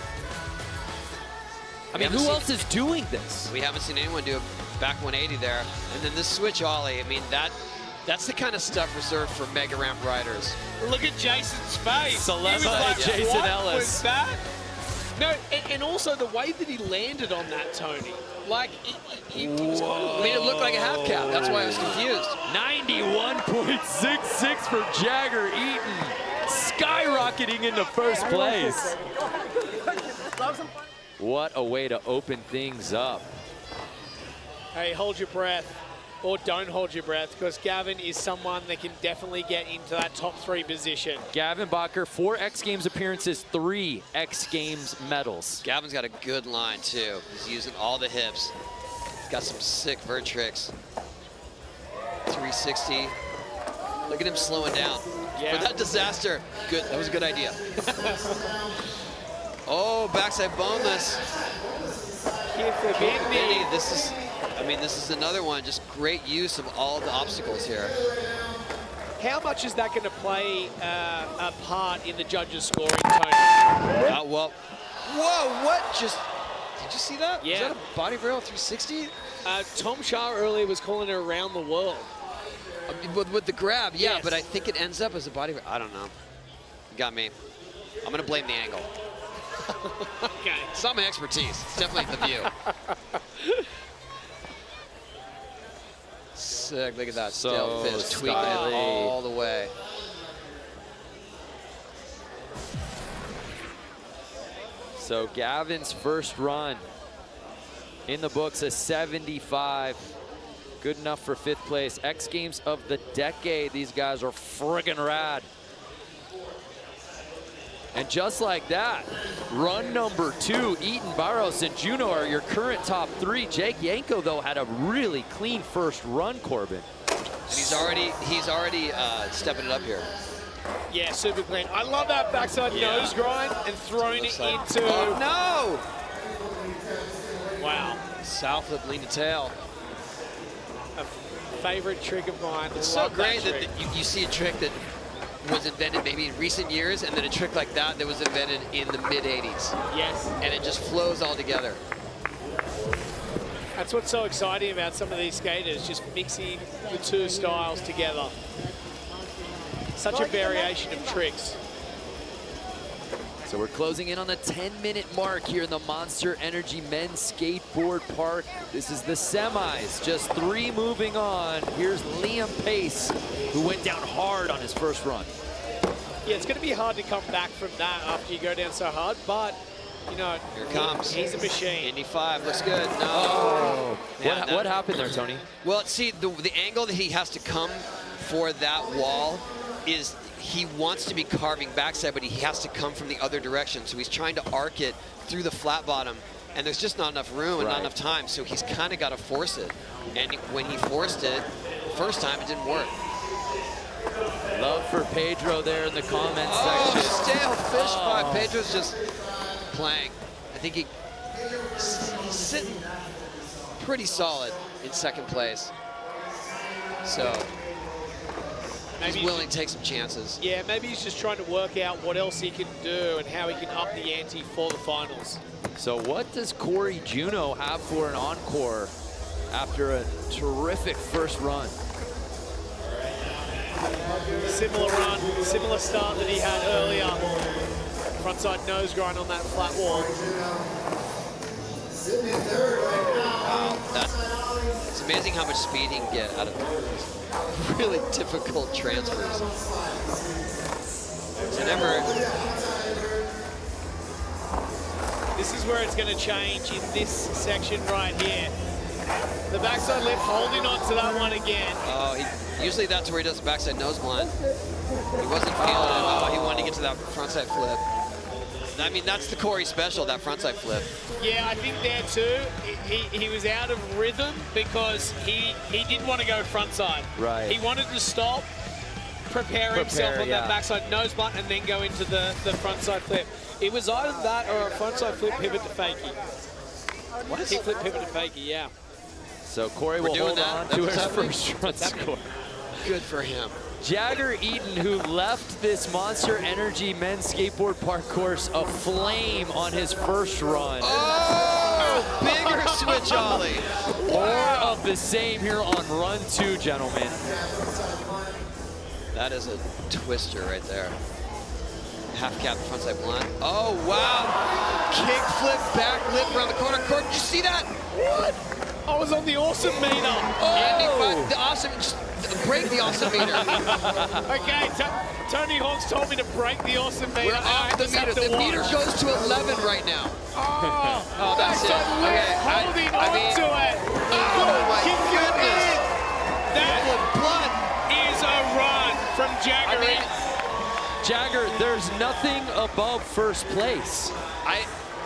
I mean, who else is doing this? We haven't seen anyone do a back 180 there. And then this switch ollie, I mean, that's the kind of stuff reserved for mega ramp riders. Look at Jason's face. Celebrity Jason Ellis. Was that? No, and also the way that he landed on that, Tony. Like, he was, I mean, it looked like a half cap. That's why I was confused. 91.66 for Jagger Eaton, skyrocketing into 1st place. What a way to open things up. Hey, hold your breath, or don't hold your breath, because Gavin is someone that can definitely get into that top 3 position. Gavin Bacher, 4 X Games appearances, 3 X Games medals. Gavin's got a good line, too. He's using all the hips. He's got some sick vert tricks. 360. Look at him slowing down. Yeah. For that disaster, good. That was a good idea. Oh, backside boneless. Here for Benny. This is, I mean, this is another one. Just great use of all the obstacles here. How much is that going to play a part in the judges' scoring, Tony? Well, whoa, what just, did you see that? Yeah. Is that a body rail 360? Tom Shah earlier was calling it around the world. With the grab, yeah, Yes. but I think it ends up as a body rail. I don't know. You got me. I'm going to blame the angle. Okay. It's not my expertise. It's definitely the view. Sick, look at that. So Stale fish tweaking it all the way. So Gavin's first run in the books, a 75. Good enough for 5th place. X Games of the decade. These guys are friggin' rad. And just like that, run number 2, Eaton, Barros, and Juno are your current top 3. Jake Yanko, though, had a really clean first run, Corbin. And he's already stepping it up here. Yeah, super clean. I love that backside nose grind and throwing it into... Oh, no! Wow. South flip, lean to tail. A favorite trick of mine. It's so Love great that trick. you see a trick that was invented maybe in recent years, and then a trick like that was invented in the mid-'80s. Yes. And it just flows all together. That's what's so exciting about some of these skaters, just mixing the two styles together. Such a variation of tricks. So we're closing in on the 10-minute mark here in the Monster Energy Men's Skateboard Park. This is the semis, just 3 moving on. Here's Liam Pace, who went down hard on his first run. Yeah, it's going to be hard to come back from that after you go down so hard, but, you know, Here it comes. He's a machine. Indy 5 looks good. No. Oh. Yeah, What happened there, Tony? Well, see, the angle that he has to come for that wall is he wants to be carving backside, but he has to come from the other direction. So he's trying to arc it through the flat bottom, and there's just not enough room and not enough time. So he's kind of got to force it. And when he forced it, first time it didn't work. Love for Pedro there in the comments section. Stale fish fight. Pedro's just playing. I think he's sitting pretty solid in 2nd place. So he's willing to take some chances. Yeah, maybe he's just trying to work out what else he can do and how he can up the ante for the finals. So what does Corey Juno have for an encore after a terrific first run? Similar run, similar start that he had earlier. Frontside nose grind on that flat wall. It's amazing how much speed he can get out of really difficult transfers. So This is where it's going to change in this section right here. The backside lip holding on to that one again. Oh, usually that's where he does the backside nose blind. He wasn't feeling it. Oh, he wanted to get to that frontside flip. I mean, that's the Corey special, that frontside flip. Yeah, I think there too, he was out of rhythm because he didn't want to go frontside. Right. He wanted to stop, prepare himself on that backside nose blunt, and then go into the frontside flip. It was either that or a frontside flip pivot to fakie. What is Kick flip pivot to fakie, yeah. So Corey will hold on to his first run score. Good for him. Jagger Eaton, who left this Monster Energy Men's Skateboard Park course aflame on his first run. Oh, bigger switch ollie. More of the same here on run 2, gentlemen. That is a twister right there. Half cap frontside blunt. Oh, wow. Kick flip, back lip around the corner. Did you see that? What? I was on the awesome meter. Oh. The awesome, just break the awesome meter. Okay, Tony Hawk's told me to break the awesome meter. We're off the meter. The meter goes to 11 right now. Oh, that's it. Okay, holding on to it. Oh, my goodness. That blood is a run from Jagger. Jagger, there's nothing above first place.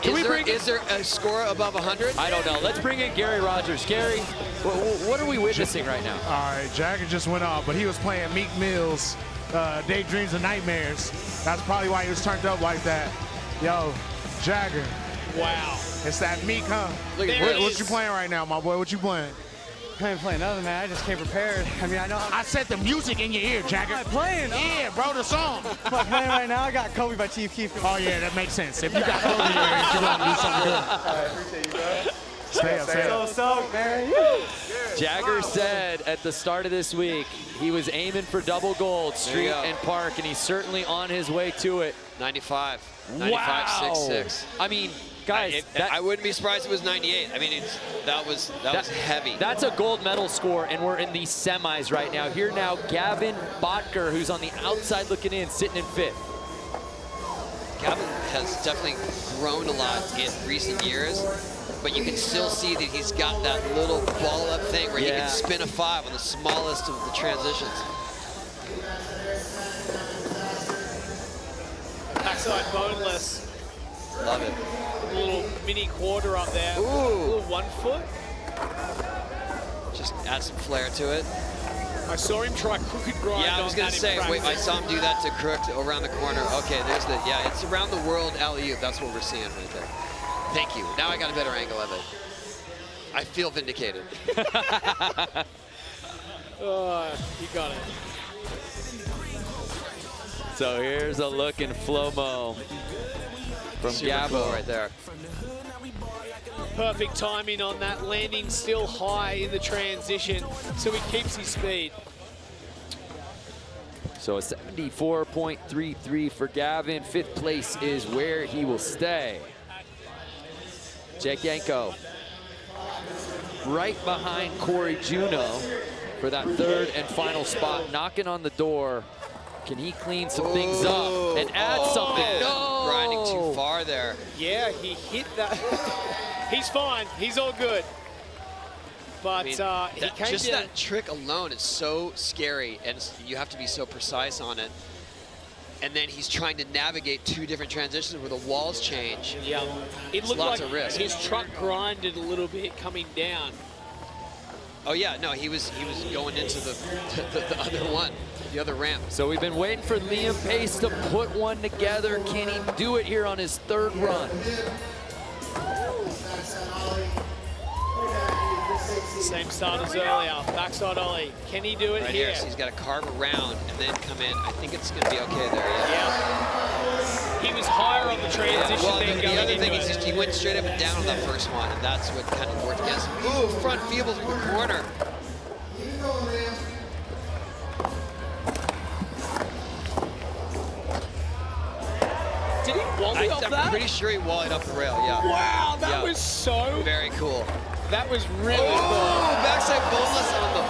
Is there a score above 100? I don't know. Let's bring in Gary Rogers. Gary, what are we witnessing right now? All right, Jagger just went off, but he was playing Meek Mill's Daydreams and Nightmares. That's probably why he was turned up like that. Yo, Jagger. Wow. It's that meek, huh? Look at There it What is. you playing right now, my boy? What you playing? I ain't playing nothing, man. I just came prepared. I mean, I know I said the music in your ear, Jagger. I'm playing. Yeah, bro, the song. I'm playing right now. I got Kobe by Chief Keef. Oh, yeah, that makes sense. If you got Kobe in your ear, you're going to do something good. I appreciate you, bro. Stay up, stay up. So stoked, man. Jagger said at the start of this week he was aiming for double gold, street go. and park, and he's certainly on his way to it. 95. Wow. 95.66. I mean, guys, I wouldn't be surprised if it was 98. I mean, that was heavy. That's a gold medal score, and we're in the semis right now. Here now, Gavin Botker, who's on the outside looking in, sitting in 5th. Gavin has definitely grown a lot in recent years, but you can still see that he's got that little ball up thing where he can spin a 5 on the smallest of the transitions. Backside boneless. Love it. A little mini quarter up there. Ooh. A little 1 foot. Just add some flair to it. I saw him try crooked grind. Yeah, I was on gonna that in say, wait, I practice. saw him do that to Crook around the corner. Okay, there's the, yeah, it's around the world alley-oop. That's what we're seeing right there. Thank you. Now I got a better angle of it. I feel vindicated. Oh, you got it. So here's a look in flow-mo from Super Gabo cool right there. Perfect timing on that, landing still high in the transition, so he keeps his speed. So a 74.33 for Gavin. 5th place is where he will stay. Jake Yanko right behind Corey Juno for that 3rd and final spot, knocking on the door. Can he clean some things up and add something? No! Grinding too far there. Yeah, he hit that. He's fine. He's all good. But he came just down. that trick alone is so scary, and you have to be so precise on it. And then he's trying to navigate 2 different transitions where the walls change. Yeah, it looked lots like of risk. his truck grinded a little bit coming down. Oh yeah, no, he was going into the other one, the other ramp. So we've been waiting for Liam Pace to put one together. Can he do it here on his 3rd run? Same start as earlier. Backside ollie. Can he do it Right here? So he's got to carve around and then come in. I think it's going to be okay there. Yeah. He was higher on the transition Well, than the going other into thing it. is just he went straight up and down on that first one, and that's what kind of worked against him. Ooh, front feeble through the corner. Did he wally off that? I'm pretty sure he wallied off the rail, yeah. Wow, that Yeah. was so... Very cool. That was really Oh, backside boneless on the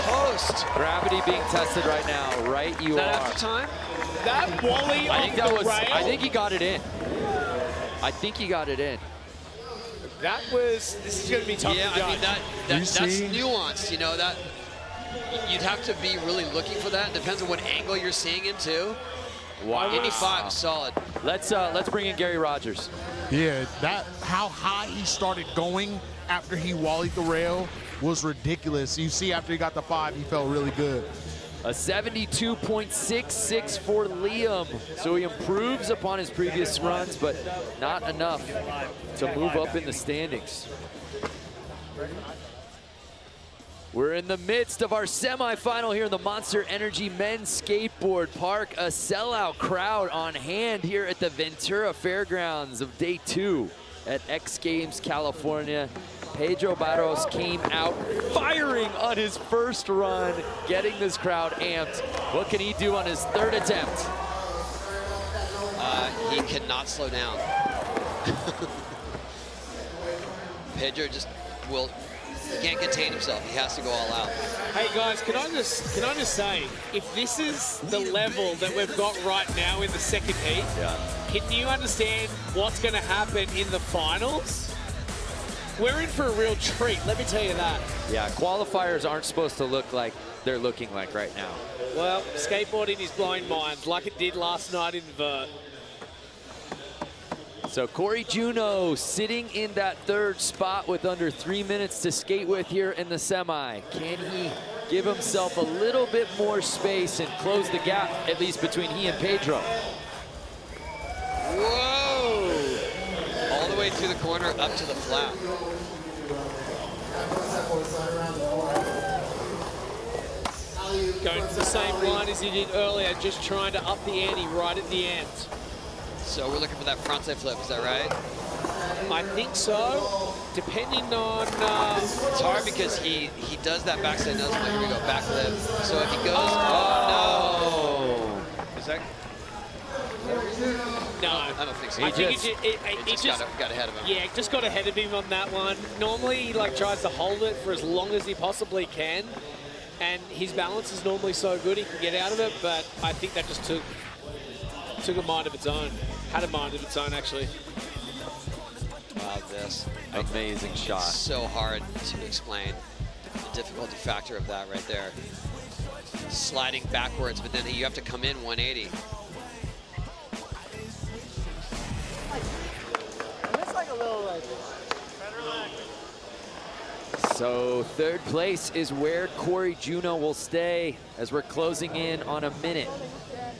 post. Gravity being tested right now. Right, you Is that are. after time? cool. That wally I off think that the was. rail. I think he got it in. I think he got it in. That was... This is going to be tough Yeah, to judge. I mean, that's nuanced, you know, that you'd have to be really looking for that. Depends on what angle you're seeing it too. Wow. 85 is solid. Let's bring in Gary Rogers. Yeah, how high he started going after he wallied the rail was ridiculous. You see, after he got the 5, he felt really good. A 72.66 for Liam. So he improves upon his previous runs, but not enough to move up in the standings. We're in the midst of our semifinal here in the Monster Energy Men's Skateboard Park. A sellout crowd on hand here at the Ventura Fairgrounds of day 2 at X Games, California. Pedro Barros came out firing on his first run, getting this crowd amped. What can he do on his 3rd attempt? He cannot slow down. Pedro just will. He can't contain himself. He has to go all out. Hey guys, can I just say, if this is the level that we've got right now in the 2nd heat, can you understand what's going to happen in the finals? We're in for a real treat, let me tell you that. Yeah, qualifiers aren't supposed to look like they're looking like right now. Well, skateboarding is blowing minds like it did last night in Vert. So Corey Juno sitting in that 3rd spot with under 3 minutes to skate with here in the semi. Can he give himself a little bit more space and close the gap, at least between he and Pedro? Whoa! way through the corner up to the flat. Going to the same line as he did earlier, just trying to up the ante right at the end. So we're looking for that frontside flip, is that right? I think so, depending on... It's hard because he does that backside nose flip. Here we go, back flip. So if he goes, oh no! Is that? No. I don't think so. I think it just got ahead of him. Yeah, just got ahead of him on that one. Normally he like tries to hold it for as long as he possibly can. And his balance is normally so good he can get out of it, but I think that just took a mind of its own. Had a mind of its own, actually. Wow, this. Amazing shot. So hard to explain the difficulty factor of that right there. Sliding backwards, but then you have to come in 180. It's like a little like. So third place is where Corey Juno will stay as we're closing in on a minute.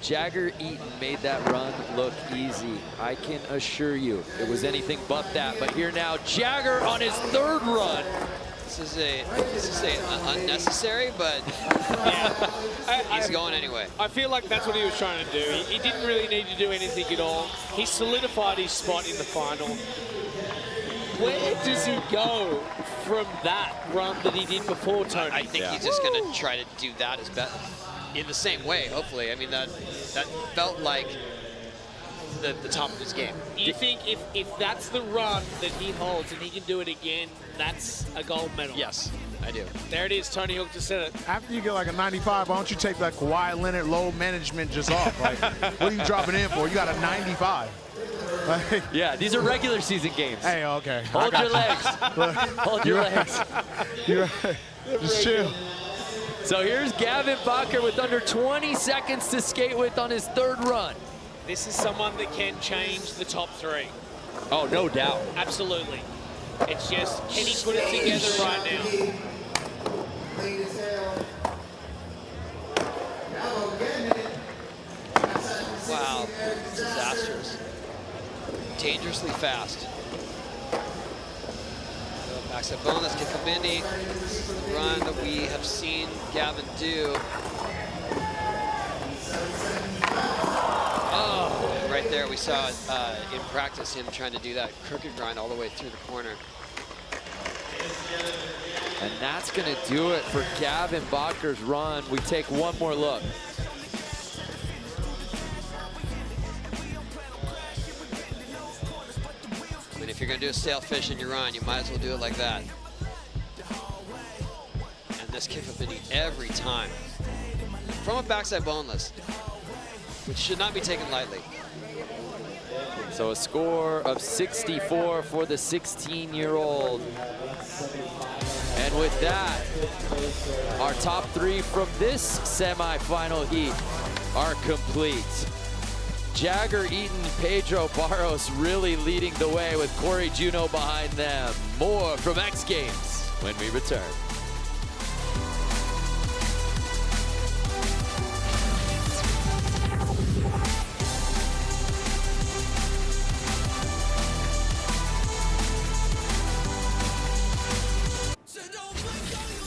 Jagger Eaton made that run look easy. I can assure you it was anything but that. But here now, Jagger on his third run. This is unnecessary, but yeah, he's going anyway. I feel like that's what he was trying to do. He didn't really need to do anything at all. He solidified his spot in the final. Where does he go from that run that he did before, Tony? I think he's just going to try to do that as best in the same way, hopefully. I mean, that felt like the top of his game. You think if that's the run that he holds and he can do it again, that's a gold medal? Yes, I do. There it is. Tony Hawk just said it. After you get like a 95, why don't you take that Kawhi Leonard low management just off? Like, what are you dropping in for? You got a 95. Like, Yeah, these are regular season games. hey, okay. Hold your legs. Hold your legs. You're right. Just chill. So here's Gavin Bacher with under 20 seconds to skate with on his third run. This is someone that can change the top three. Oh, no doubt. Absolutely. It's just, can he put it together right now? Wow, disastrous. Dangerously fast. Backside bonus, kick a bindi. This is the run that we have seen Gavin do. Oh, right there we saw in practice him trying to do that crooked grind all the way through the corner. And that's going to do it for Gavin Bacher's run. We take one more look. I mean, if you're going to do a sailfish in your run, you might as well do it like that. And this kick up bindi every time. From a backside boneless, which should not be taken lightly. So a score of 64 for the 16-year-old. And with that, our top three from this semifinal heat are complete. Jagger Eaton, Pedro Barros really leading the way with Corey Juno behind them. More from X Games when we return.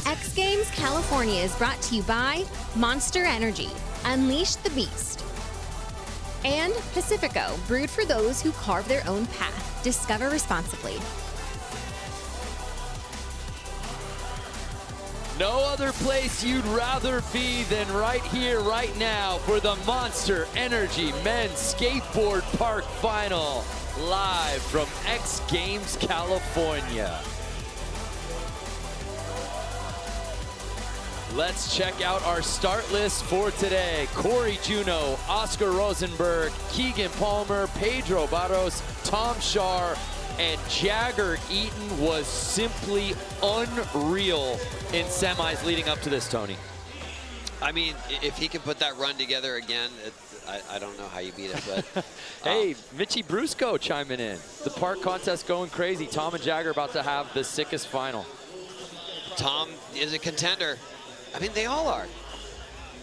X Games California is brought to you by Monster Energy, Unleash the Beast. And Pacifico, brewed for those who carve their own path. Discover responsibly. No other place you'd rather be than right here, right now for the Monster Energy Men's Skateboard Park Final, live from X Games California. Let's check out our start list for today. Corey Juno, Oscar Rosenberg, Keegan Palmer, Pedro Barros, Tom Shar, and Jagger Eaton was simply unreal in semis leading up to this, Tony. I mean, if he can put that run together again, I don't know how you beat it, but... Hey, Mitchie Brusco chiming in. The park contest going crazy. Tom and Jagger about to have the sickest final. Tom is a contender. I mean, they all are.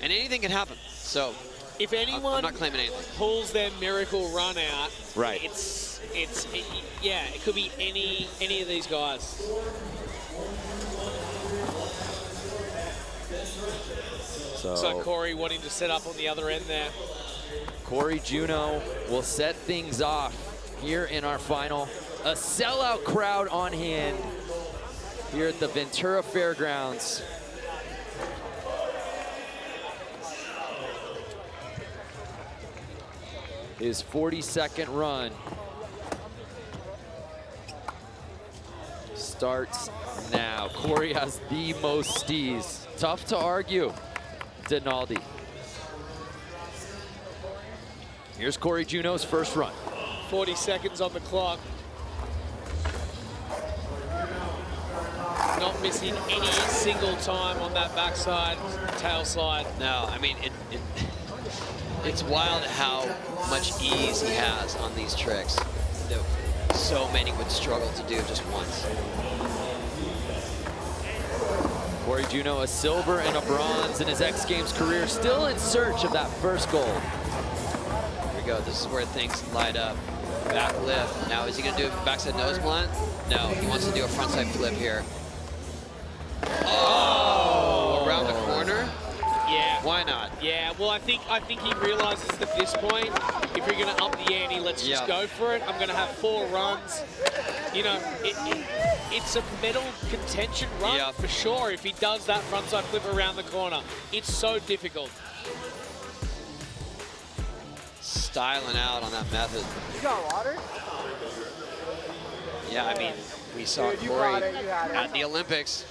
And anything can happen. So If anyone I'm not claiming anything. pulls their miracle run out, Right. Yeah, it could be any of these guys. So Corey wanting to set up on the other end there. Corey Juno will set things off here in our final. A sellout crowd on hand here at the Ventura Fairgrounds. His 42nd run starts now. Corey has the most stees. Tough to argue, Denaldi. Here's Corey Juno's first run. 40 seconds on the clock. Not missing any single time on that backside tail slide. No, I mean, it's wild how much ease he has on these tricks that so many would struggle to do just once. Corey Juno, a silver and a bronze in his X Games career, still in search of that first gold. Here we go, this is where things light up. Back lift. Now, is he gonna do a backside nose blunt? No, he wants to do a frontside flip here. Oh, around the corner? Yeah. Why not? Yeah, well, I think he realizes at this point, if you're going to up the ante, let's just go for it. I'm going to have 4 runs. You know, it's a medal contention run for sure if he does that frontside flip around the corner. It's so difficult. Styling out on that method. You got water? Yeah, I mean, we saw Corey at the Olympics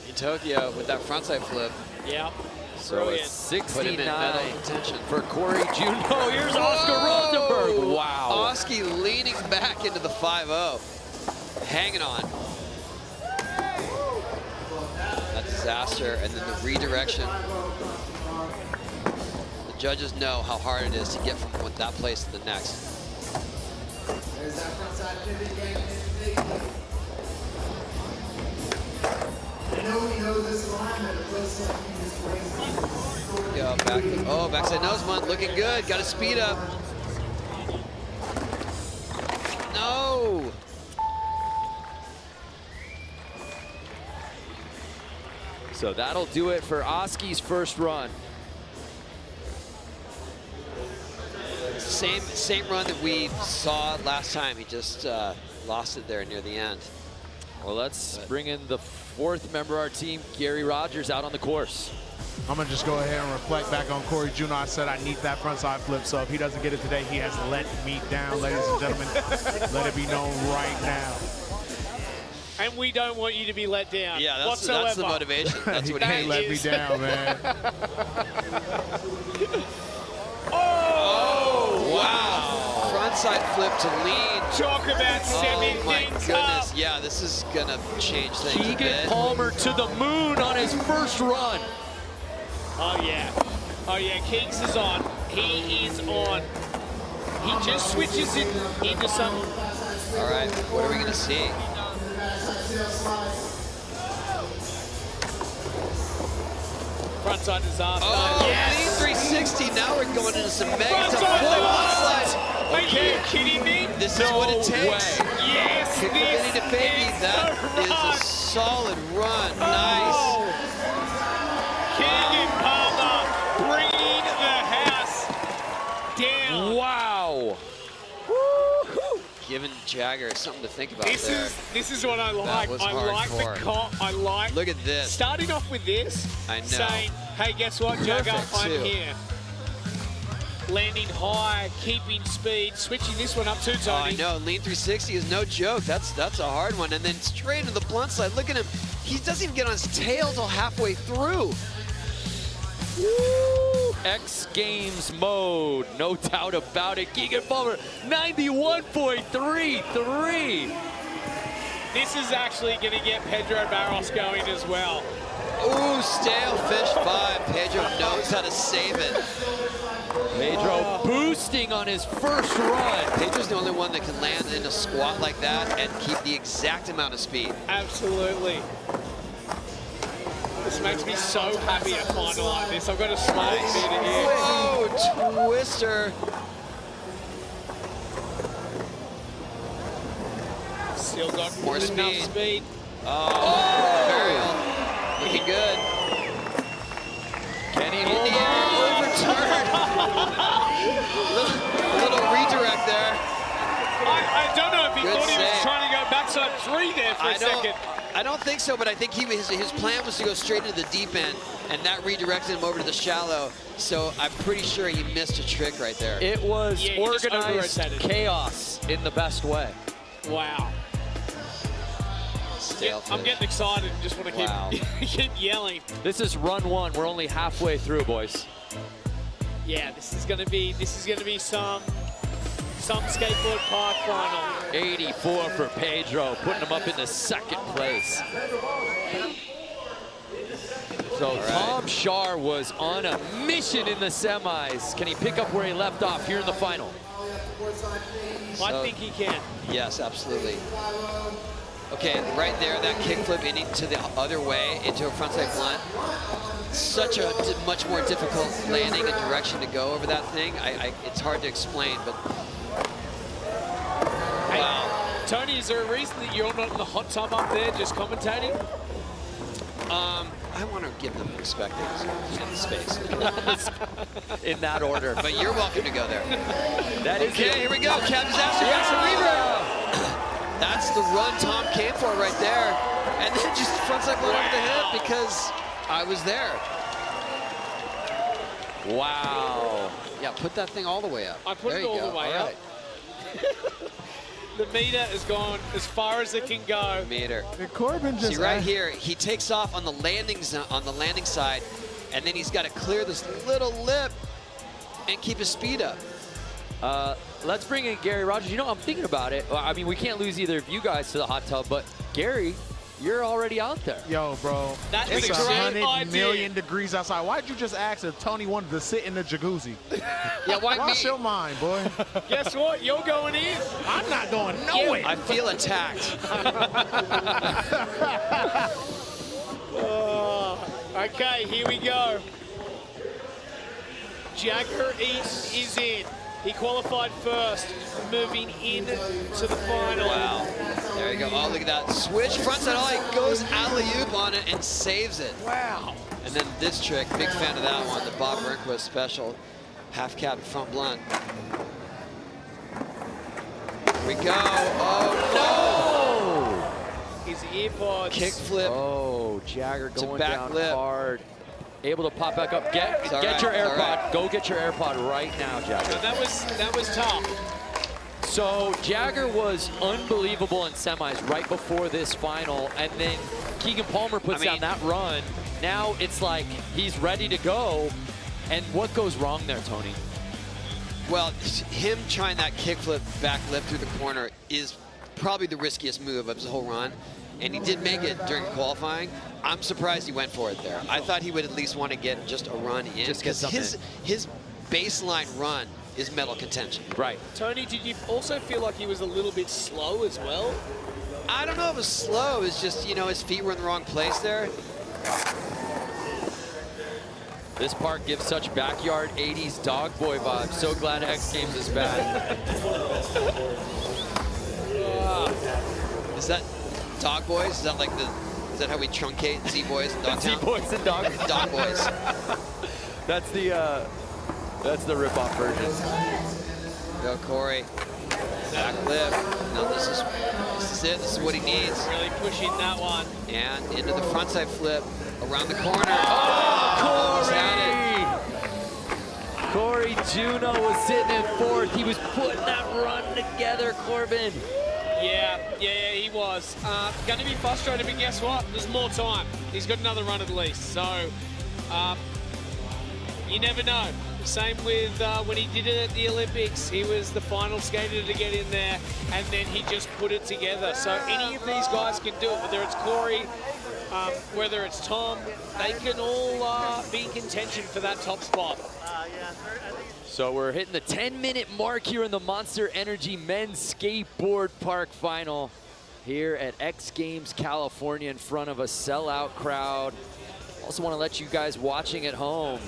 in Tokyo with that frontside flip. Yeah. So it's 69 for Corey Juno. Here's Whoa! Oscar Rosenberg. Wow. Oski leaning back into the 5-0. Hanging on. That disaster, and then the redirection. The judges know how hard it is to get from that place to the next. There's that frontside pivot again. I know he knows this alignment, but let's Go back. Oh, backside nose blunt, looking good. Got to speed up. No. So that'll do it for Oski's first run. Same run that we saw last time. He just lost it there near the end. Well, let's bring in the 4th member of our team, Gary Rogers, out on the course. I'm gonna just go ahead and reflect back on Corey Juno. I said I need that frontside flip, so if he doesn't get it today, he has let me down, ladies and gentlemen. Let it be known right now. And we don't want you to be let down. Yeah, that's the motivation. That's what he can't let me down, man. Oh, wow. Frontside flip to lead. Talk about sending my things goodness. up. Yeah, this is going to change things a Keegan bit. Palmer to the moon on his first run. Oh, yeah. Oh, yeah, Keeks is on. He is on. He just switches it into some... All right, what are we going to see? Frontside disaster. Oh, yes! 360. Now we're going into some mega Frontside disaster! Are Okay. you kidding me? This is what it takes. Yes, Kick this to Faggy. is That the is run. a solid run. Oh. Nice. Keegan Palmer bringing the house down. Wow. Giving Jagger something to think about there. This is what I like. was I like hardcore. the cop. I like. Look at this. Starting off with this. I know. Saying, hey, guess what, Jagger? Perfect, I'm too. here. Landing high, keeping speed, switching this one up too, Oh, Tony. I know. Lean 360 is no joke. That's a hard one. And then straight into the blunt side. Look at him. He doesn't even get on his tail till halfway through. Woo! X Games mode, no doubt about it. Keegan Palmer, 91.33. This is actually going to get Pedro Barros going as well. Ooh, stale fish 5. Pedro knows how to save it. Pedro boosting on his first run. Pedro's the only one that can land in a squat like that and keep the exact amount of speed. Absolutely. This makes me so happy at final like this. I've got a smile beat it here. Whoa, twister. Still got More enough speed. speed. Burial. Looking good. Can he In the air, overturn. little redirect there. I don't know if he Good thought he was save. trying to go backside 3 there for a second. I don't think so, but I think his plan was to go straight into the deep end, and that redirected him over to the shallow. So I'm pretty sure he missed a trick right there. It was Yeah, he just organized over-rotated. chaos in the best way. Wow. Stale I'm fish. getting excited and just want to keep, Wow. keep yelling. This is run 1. We're only halfway through, boys. Yeah, this is gonna be some skateboard park final. 84 for Pedro, putting him up into second place. So Tom Shar was on a mission in the semis. Can he pick up where he left off here in the final? I think he can. Yes, absolutely. Okay, right there, that kickflip into the other way, into a frontside blunt. Such a much more difficult landing and direction to go over that thing. It's hard to explain, but wow. Tony, is there a reason that you're not in the hot tub up there just commentating? I want to give them respect in space. In that order. But you're welcome to go there. That is Okay, here we go. Cap disaster, gets a reverb. That's the run Tom came for right there. And then just frontside blunt over the hip because I was there. Wow. Yeah, put that thing all the way up. I put There it you all go. the way All up. The meter has gone as far as it can go. Meter. And Corbin just See right here, he takes off on the landing side, and then he's got to clear this little lip and keep his speed up. Let's bring in Gary Rogers. You know, I'm thinking about it. I mean, we can't lose either of you guys to the hot tub, but Gary, you're already out there. Yo, bro, That it's is a great 100 idea. million degrees outside. Why'd you just ask if Tony wanted to sit in the jacuzzi? Yeah, why me? Wash your mind, boy. Guess what? You're going in. I'm not going nowhere. I feel attacked. Okay, here we go. Jagger is in. He qualified first, moving in to the final. Wow. There you go. Oh, look at that. Switch frontside ollie, goes alley-oop on it and saves it. Wow. And then this trick, big fan of that one, the Bob Rehnquist special, half cab front blunt. Here we go. Oh, His earpods. no! Kick flip. Oh, Jagger To going back down lip. hard. Able to pop back up. Get all right, your it's all AirPod. right. Go get your AirPod right now, Jagger. That was tough. So Jagger was unbelievable in semis right before this final, and then Keegan Palmer puts down that run. Now it's like he's ready to go. And what goes wrong there, Tony? Well, him trying that kickflip back lip through the corner is probably the riskiest move of his whole run. And he did make it during qualifying. I'm surprised he went for it there. I thought he would at least want to get just a run in, because his baseline run is medal contention. Right. Tony, did you also feel like he was a little bit slow as well? I don't know if it was slow. It's just, you know, his feet were in the wrong place there. This park gives such backyard 80s dog boy vibes. So glad X Games is back. Is that Dog Boys? Is that like is that how we truncate Z-Boys and Dogtown? Z-Boys and Dog Boys. That's the rip-off version. Go Corey. Back lip. No, this is it. This is what he needs. Really pushing that one. And into the frontside flip around the corner. Oh, Corey! Corey Juno was sitting in fourth. He was putting that run together, Corbin. Yeah, he was. Going to be frustrated, but guess what? There's more time. He's got another run at least. So, you never know. Same with when he did it at the Olympics. He was the final skater to get in there, and then he just put it together. So any of these guys can do it, whether it's Corey, whether it's Tom, they can all be in contention for that top spot. So we're hitting the 10-minute mark here in the Monster Energy Men's Skateboard Park Final here at X Games California in front of a sellout crowd. Also want to let you guys watching at home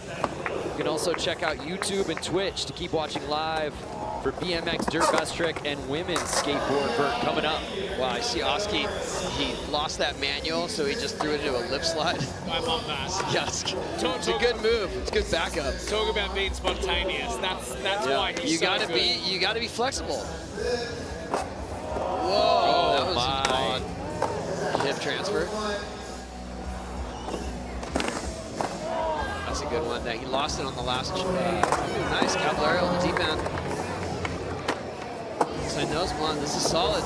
You can also check out YouTube and Twitch to keep watching live for BMX Dirt Best Trick and Women's Skateboard vert coming up. Wow, I see Oski, he lost that manual, so he just threw it into a lip slide. I love that. Yes, it's a good move. It's good backup. Talk about being spontaneous. That's why he's so good. You gotta be flexible. Whoa, that was an odd hip transfer. That's a good one. He lost it on the last. Nice caballero on the deep end. Side nose blunt. This is solid.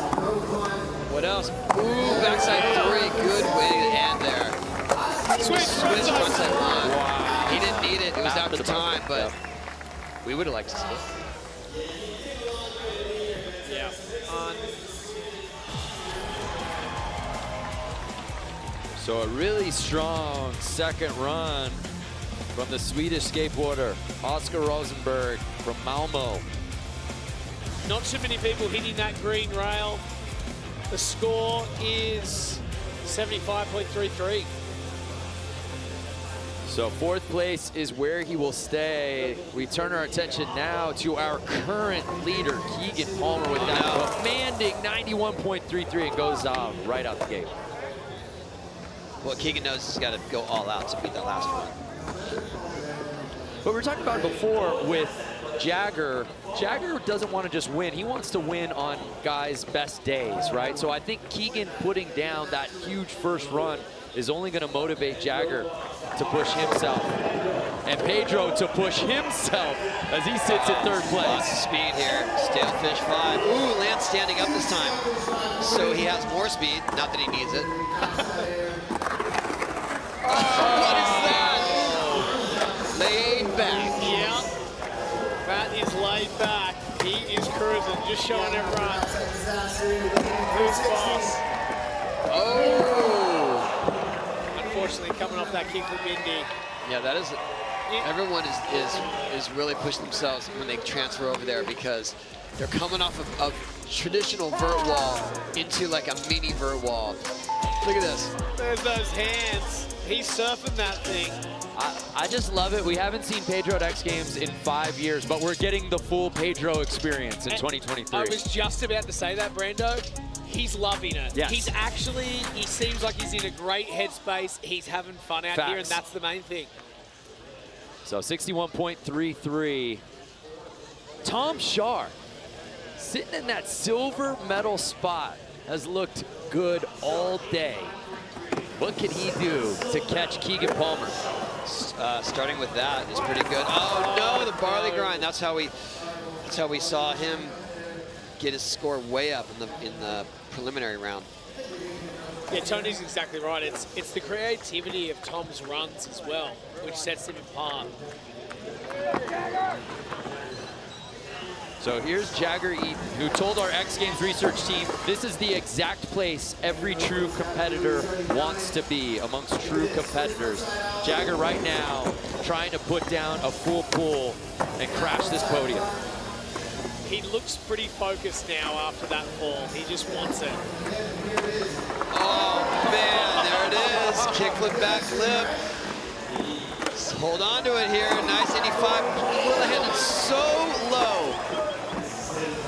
What else? Ooh, backside 3. Good way to end there. Switch frontside 1. Wow. He didn't need it. It was after the time, but we would have liked to see it. Yeah. So a really strong second run from the Swedish skateboarder, Oskar Rosenberg from Malmo. Not too many people hitting that green rail. The score is 75.33. So 4th place is where he will stay. We turn our attention now to our current leader, Keegan Palmer, with that commanding 91.33 and goes right out the gate. Well, Keegan knows he's got to go all out to beat that last one. But we were talking about it before with Jagger. Jagger doesn't want to just win. He wants to win on guys' best days, right? So I think Keegan putting down that huge first run is only going to motivate Jagger to push himself. And Pedro to push himself as he sits at 3rd place. Lots of speed here. Stalefish 5. Ooh, lands standing up this time. So he has more speed. Not that he needs it. What is that? Laid back. Yeah. That is laid back. He is cruising, just showing everyone who's boss. Oh! Unfortunately, coming off that kick from Indy. Yeah, that is. Everyone is really pushing themselves when they transfer over there because they're coming off of a traditional vert wall into like a mini vert wall. Look at this. There's those hands. He's surfing that thing. I just love it. We haven't seen Pedro at X Games in 5 years, but we're getting the full Pedro experience in 2023. I was just about to say that, Brando. He's loving it. Yes. He seems like he's in a great headspace. He's having fun out here, and that's the main thing. So 61.33. Tom Schaar, sitting in that silver medal spot, has looked good all day. What can he do to catch Keegan Palmer? Starting with that is pretty good. Oh no, the barley grind. That's how we saw him get his score way up in the preliminary round. Yeah, Tony's exactly right. It's the creativity of Tom's runs as well, which sets him apart. So here's Jagger Eaton, who told our X Games research team, this is the exact place every true competitor wants to be amongst true competitors. Jagger right now trying to put down a full pull and crash this podium. He looks pretty focused now after that fall. He just wants it. Oh man, there it is. Kickflip, backflip. Hold on to it here. Nice 85. Handed so low.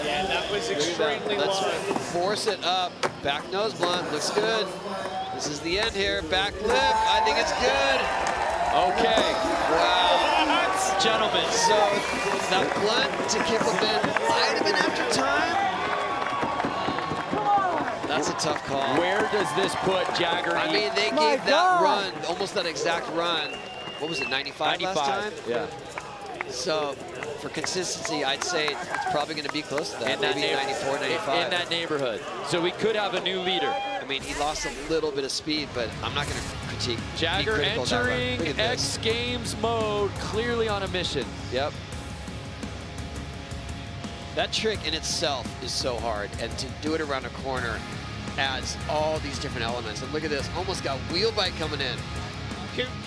Yeah, that was extremely low. Let's force it up. Back nose blunt. Looks good. This is the end here. Backflip. I think it's good. Okay. Wow. Gentlemen. So that blunt to kickflip in might have been after time. That's a tough call. Where does this put Jagger Eaton? I mean, they gave that run, almost that exact run. What was it, 95 last time? Yeah. So for consistency, I'd say it's probably going to be close to that. In that Maybe 94, 95. In that neighborhood. So we could have a new leader. I mean, he lost a little bit of speed, but I'm not going to critique. Jagger entering X Games mode, clearly on a mission. Yep. That trick in itself is so hard, and to do it around a corner adds all these different elements. And look at this, almost got wheel bite coming in.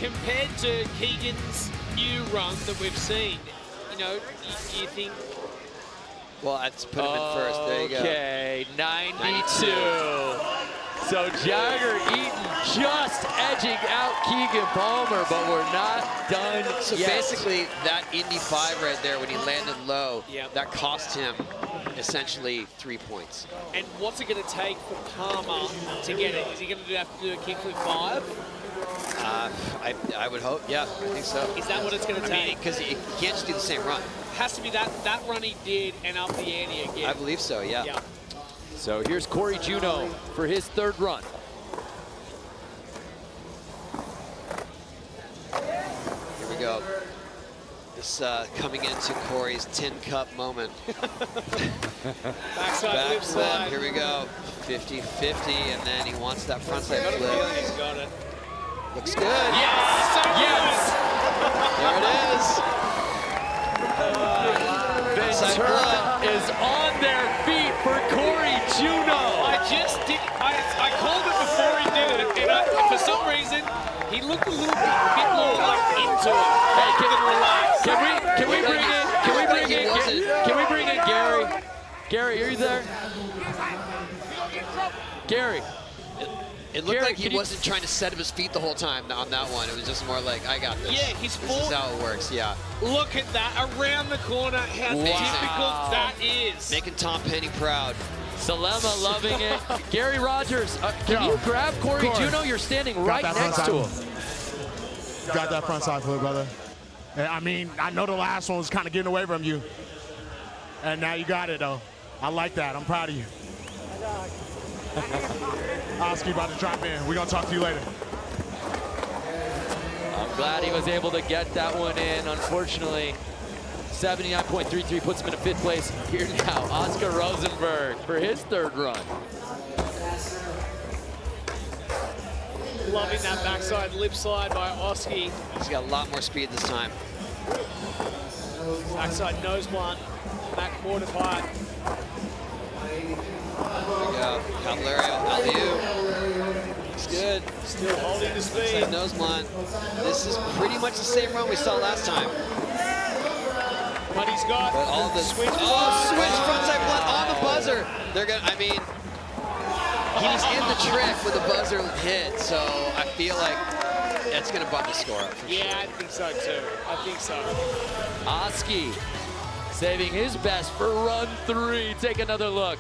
Compared to Keegan's new run that we've seen, you know, you think... Well, let's put him in first. There you go. Okay, 92. So Jagger Eaton just edging out Keegan Palmer, but we're not done So yet. basically, that Indy 5 right there, when he landed low, that cost him essentially 3 points. And what's it going to take for Palmer to get it? Is he going to have to do a kickflip 5? I would hope, yeah, I think so. Is that what it's going to take? Because he can't just do the same run. Has to be that run he did and up the ante again. I believe so, yeah. So here's Corey Juneau for his third run. Here we go. This coming into Corey's tin cup moment. Backside flip slide. Here we go. 50-50, and then he wants that frontside Got a flip. feeling he's got it. Looks good. Yes! So Yes! There it is. Ventura is on their feet for Corey Juneau. I called it before he did it, and for some reason, he looked a little bit more like into it. Hey, Can we bring in Gary? Gary, are you there? Gary. It looked Gary, like he wasn't trying to set up his feet the whole time on that one. It was just more like, I got this. Yeah, This is how it works, yeah. Look at that, around the corner, how difficult that is. Making Tom Penny proud. Salema loving it. Gary Rogers, can you grab Corey Juneau? You're standing right next to him. Got that front side flip, brother. And I mean, I know the last one was kind of getting away from you. And now you got it, though. I like that. I'm proud of you. Oski about to drop in. We're going to talk to you later. I'm glad he was able to get that one in. Unfortunately, 79.33 puts him in a 5th place. Here now, Oscar Rosenberg for his third run. Loving that backside lip slide by Oski. He's got a lot more speed this time. Backside nose blunt, back quarter pipe. There we go. Cavalario, alley-oop. Looks good. Still holding the speed. Backside nose blunt. This is pretty much the same run we saw last time. But he's got all the switch. Switch frontside blunt on the buzzer. They're gonna. I mean, he was in the trick when the buzzer hit, so I feel like that's gonna bump the score up. Yeah, I think so too. I think so. Oski saving his best for run 3. Take another look.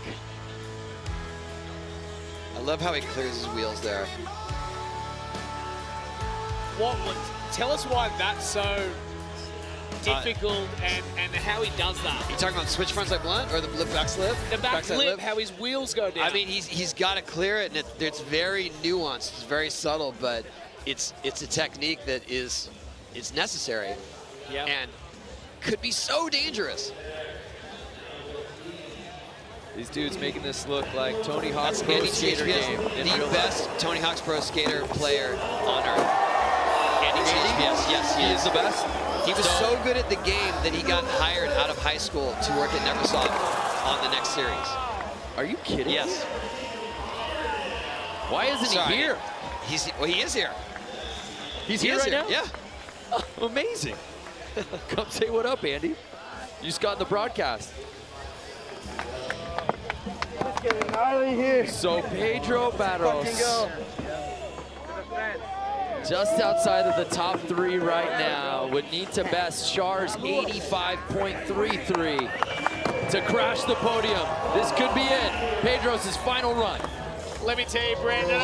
I love how he clears his wheels there. Tell us why that's so difficult and how he does that. You talking about switch frontside blunt or the back slip? The back flip, how his wheels go down. I mean, he's got to clear it, and it's very nuanced. It's very subtle, but it's a technique that is necessary, and could be so dangerous. These dudes making this look like Tony Hawk's Pro Andy Skater game. the best Tony Hawk's Pro Skater player on earth. Andy HBS, yes, he is the best. He was so good at the game that he got hired out of high school to work at Neversoft on the next series. Are you kidding? Yes. Why isn't he here? He is here. He's here right now? Yeah. Amazing. Come say what up, Andy. You just got in the broadcast. It's getting gnarly here. So Pedro Barros, Fucking go. just outside of the top 3 right now, would need to best Char's 85.33 to crash the podium. This could be it. Pedro's final run. Let me tell you, Brandon,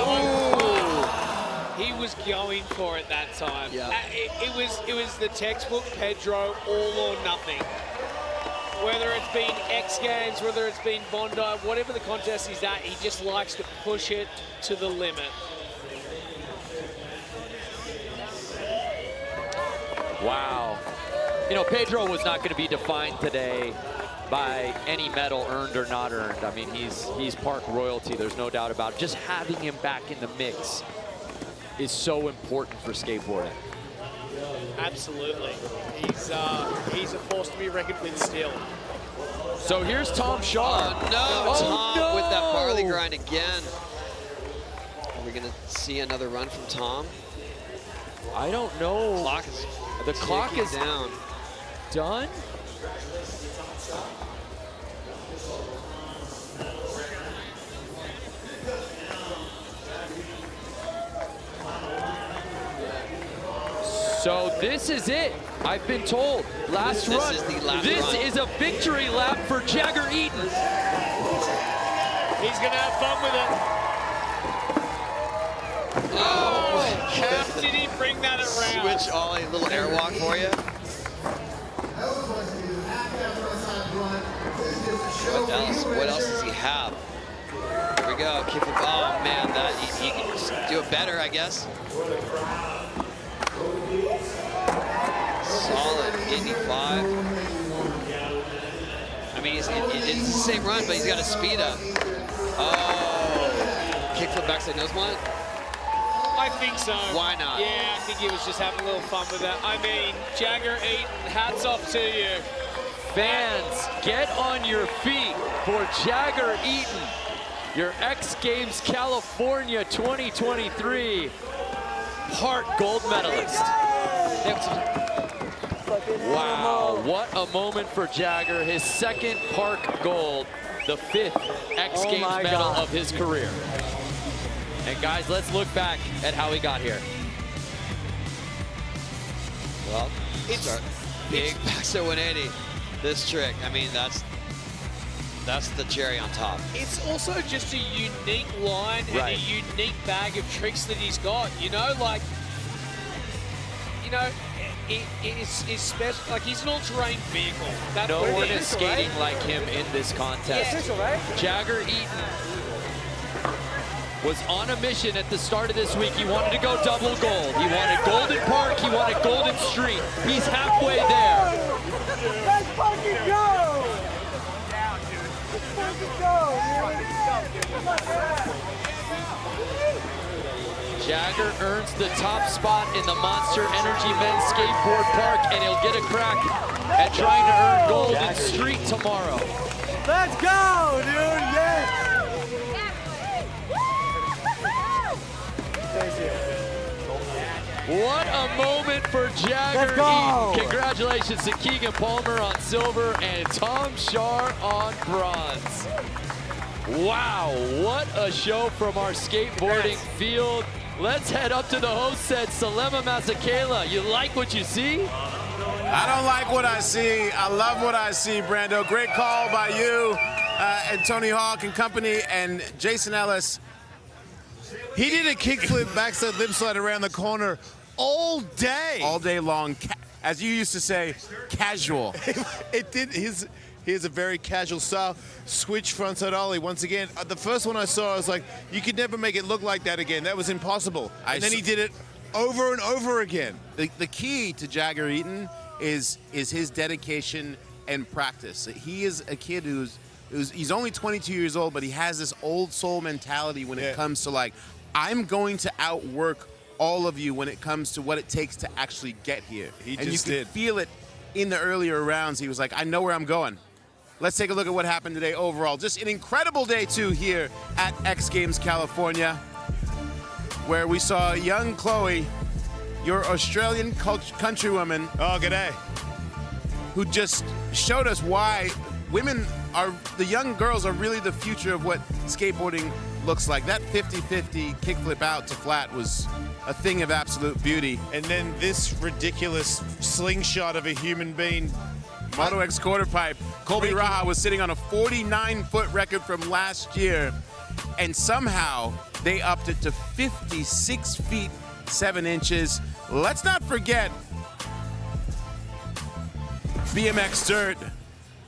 he was going for it that time. Yeah. It was the textbook Pedro all or nothing. Whether it's been X Games, whether it's been Bondi, whatever the contest he's at, he just likes to push it to the limit. Wow. You know, Pedro was not going to be defined today by any medal earned or not earned. I mean, he's park royalty, there's no doubt about it. Just having him back in the mix is so important for skateboarding. Absolutely. He's a force to be reckoned with still. So here's Tom Shaw. Oh no, Tom with that barley grind again. Are we gonna see another run from Tom? I don't know. The clock is down. Done? So this is it. I've been told. Last run. This is the last This run. is a victory lap for Jagger Eaton. He's going to have fun with it. Oh, How did he bring that around? switch ollie, a little airwalk for you. What else does he have? Here we go. Kickflip. Oh man, that he can just do it better, I guess. Solid 85. I mean, it's the same run, but he's got a speed up. Oh, kickflip backside nose blunt. I think so. Why not? Yeah, I think he was just having a little fun with that. I mean, Jagger Eaton, hats off to you. Fans, get on your feet for Jagger Eaton, your X Games California 2023 Park gold medalist. Wow, what a moment for Jagger. His second Park gold, the 5th X Games medal of his career. And guys, let's look back at how he got here. Well, it's big backside 180. This trick, I mean, that's the cherry on top. It's also just a unique line and a unique bag of tricks that he's got. You know, like, you know, it is special. Like, he's an all-terrain vehicle. That's No what one it is skating like him in this contest. Yeah. Jagger Eaton was on a mission at the start of this week. He wanted to go double gold. He wanted Golden Park, he wanted Golden Street. He's halfway there. Let's fucking go! Down, dude. Let's fucking go, Jagger earns the top spot in the Monster Energy Men's Skateboard Park, and he'll get a crack at trying to earn Golden Street tomorrow. Let's go, dude! Yes! What a moment for Jagger Eaton. Congratulations to Keegan Palmer on silver and Tom Shar on bronze. Wow, what a show from our skateboarding field. Let's head up to the host set, Salema Masekela. You like what you see? I don't like what I see. I love what I see, Brando. Great call by you and Tony Hawk and company and Jason Ellis. He did a kickflip backside lip slide around the corner all day. All day long. As you used to say, casual. It did. He has a very casual style. Switch frontside ollie. Once again, the first one I saw, I was like, you could never make it look like that again. That was impossible. And then he did it over and over again. The key to Jagger Eaton is his dedication and practice. He is a kid he's only 22 years old, but he has this old soul mentality when it comes to, like, I'm going to outwork all of you when it comes to what it takes to actually get here. He and just you could feel it in the earlier rounds. He was like, I know where I'm going. Let's take a look at what happened today overall. Just an incredible day, too, here at X Games California, where we saw young Chloe, your Australian countrywoman. Oh, g'day. Who just showed us why the young girls are really the future of what skateboarding looks like. That 50-50 kickflip out to flat was a thing of absolute beauty. And then this ridiculous slingshot of a human being. Moto X quarter pipe. Colby Raha was sitting on a 49-foot record from last year, and somehow they upped it to 56 feet 7 inches. Let's not forget BMX dirt.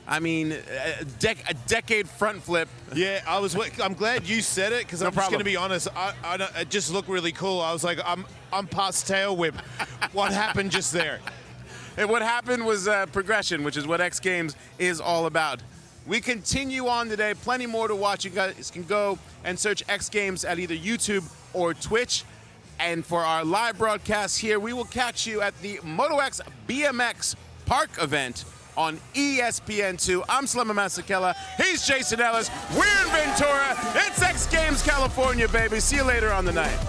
I mean, a decade front flip. Yeah, I'm glad you said it, because I'm just going to be honest. It just looked really cool. I was like, I'm past tail whip. What happened just there? And what happened was progression, which is what X Games is all about. We continue on today. Plenty more to watch. You guys can go and search X Games at either YouTube or Twitch. And for our live broadcast here, we will catch you at the Moto X BMX Park event on ESPN2. I'm Salema Masekela. He's Jason Ellis. We're in Ventura. It's X Games California, baby. See you later on the night.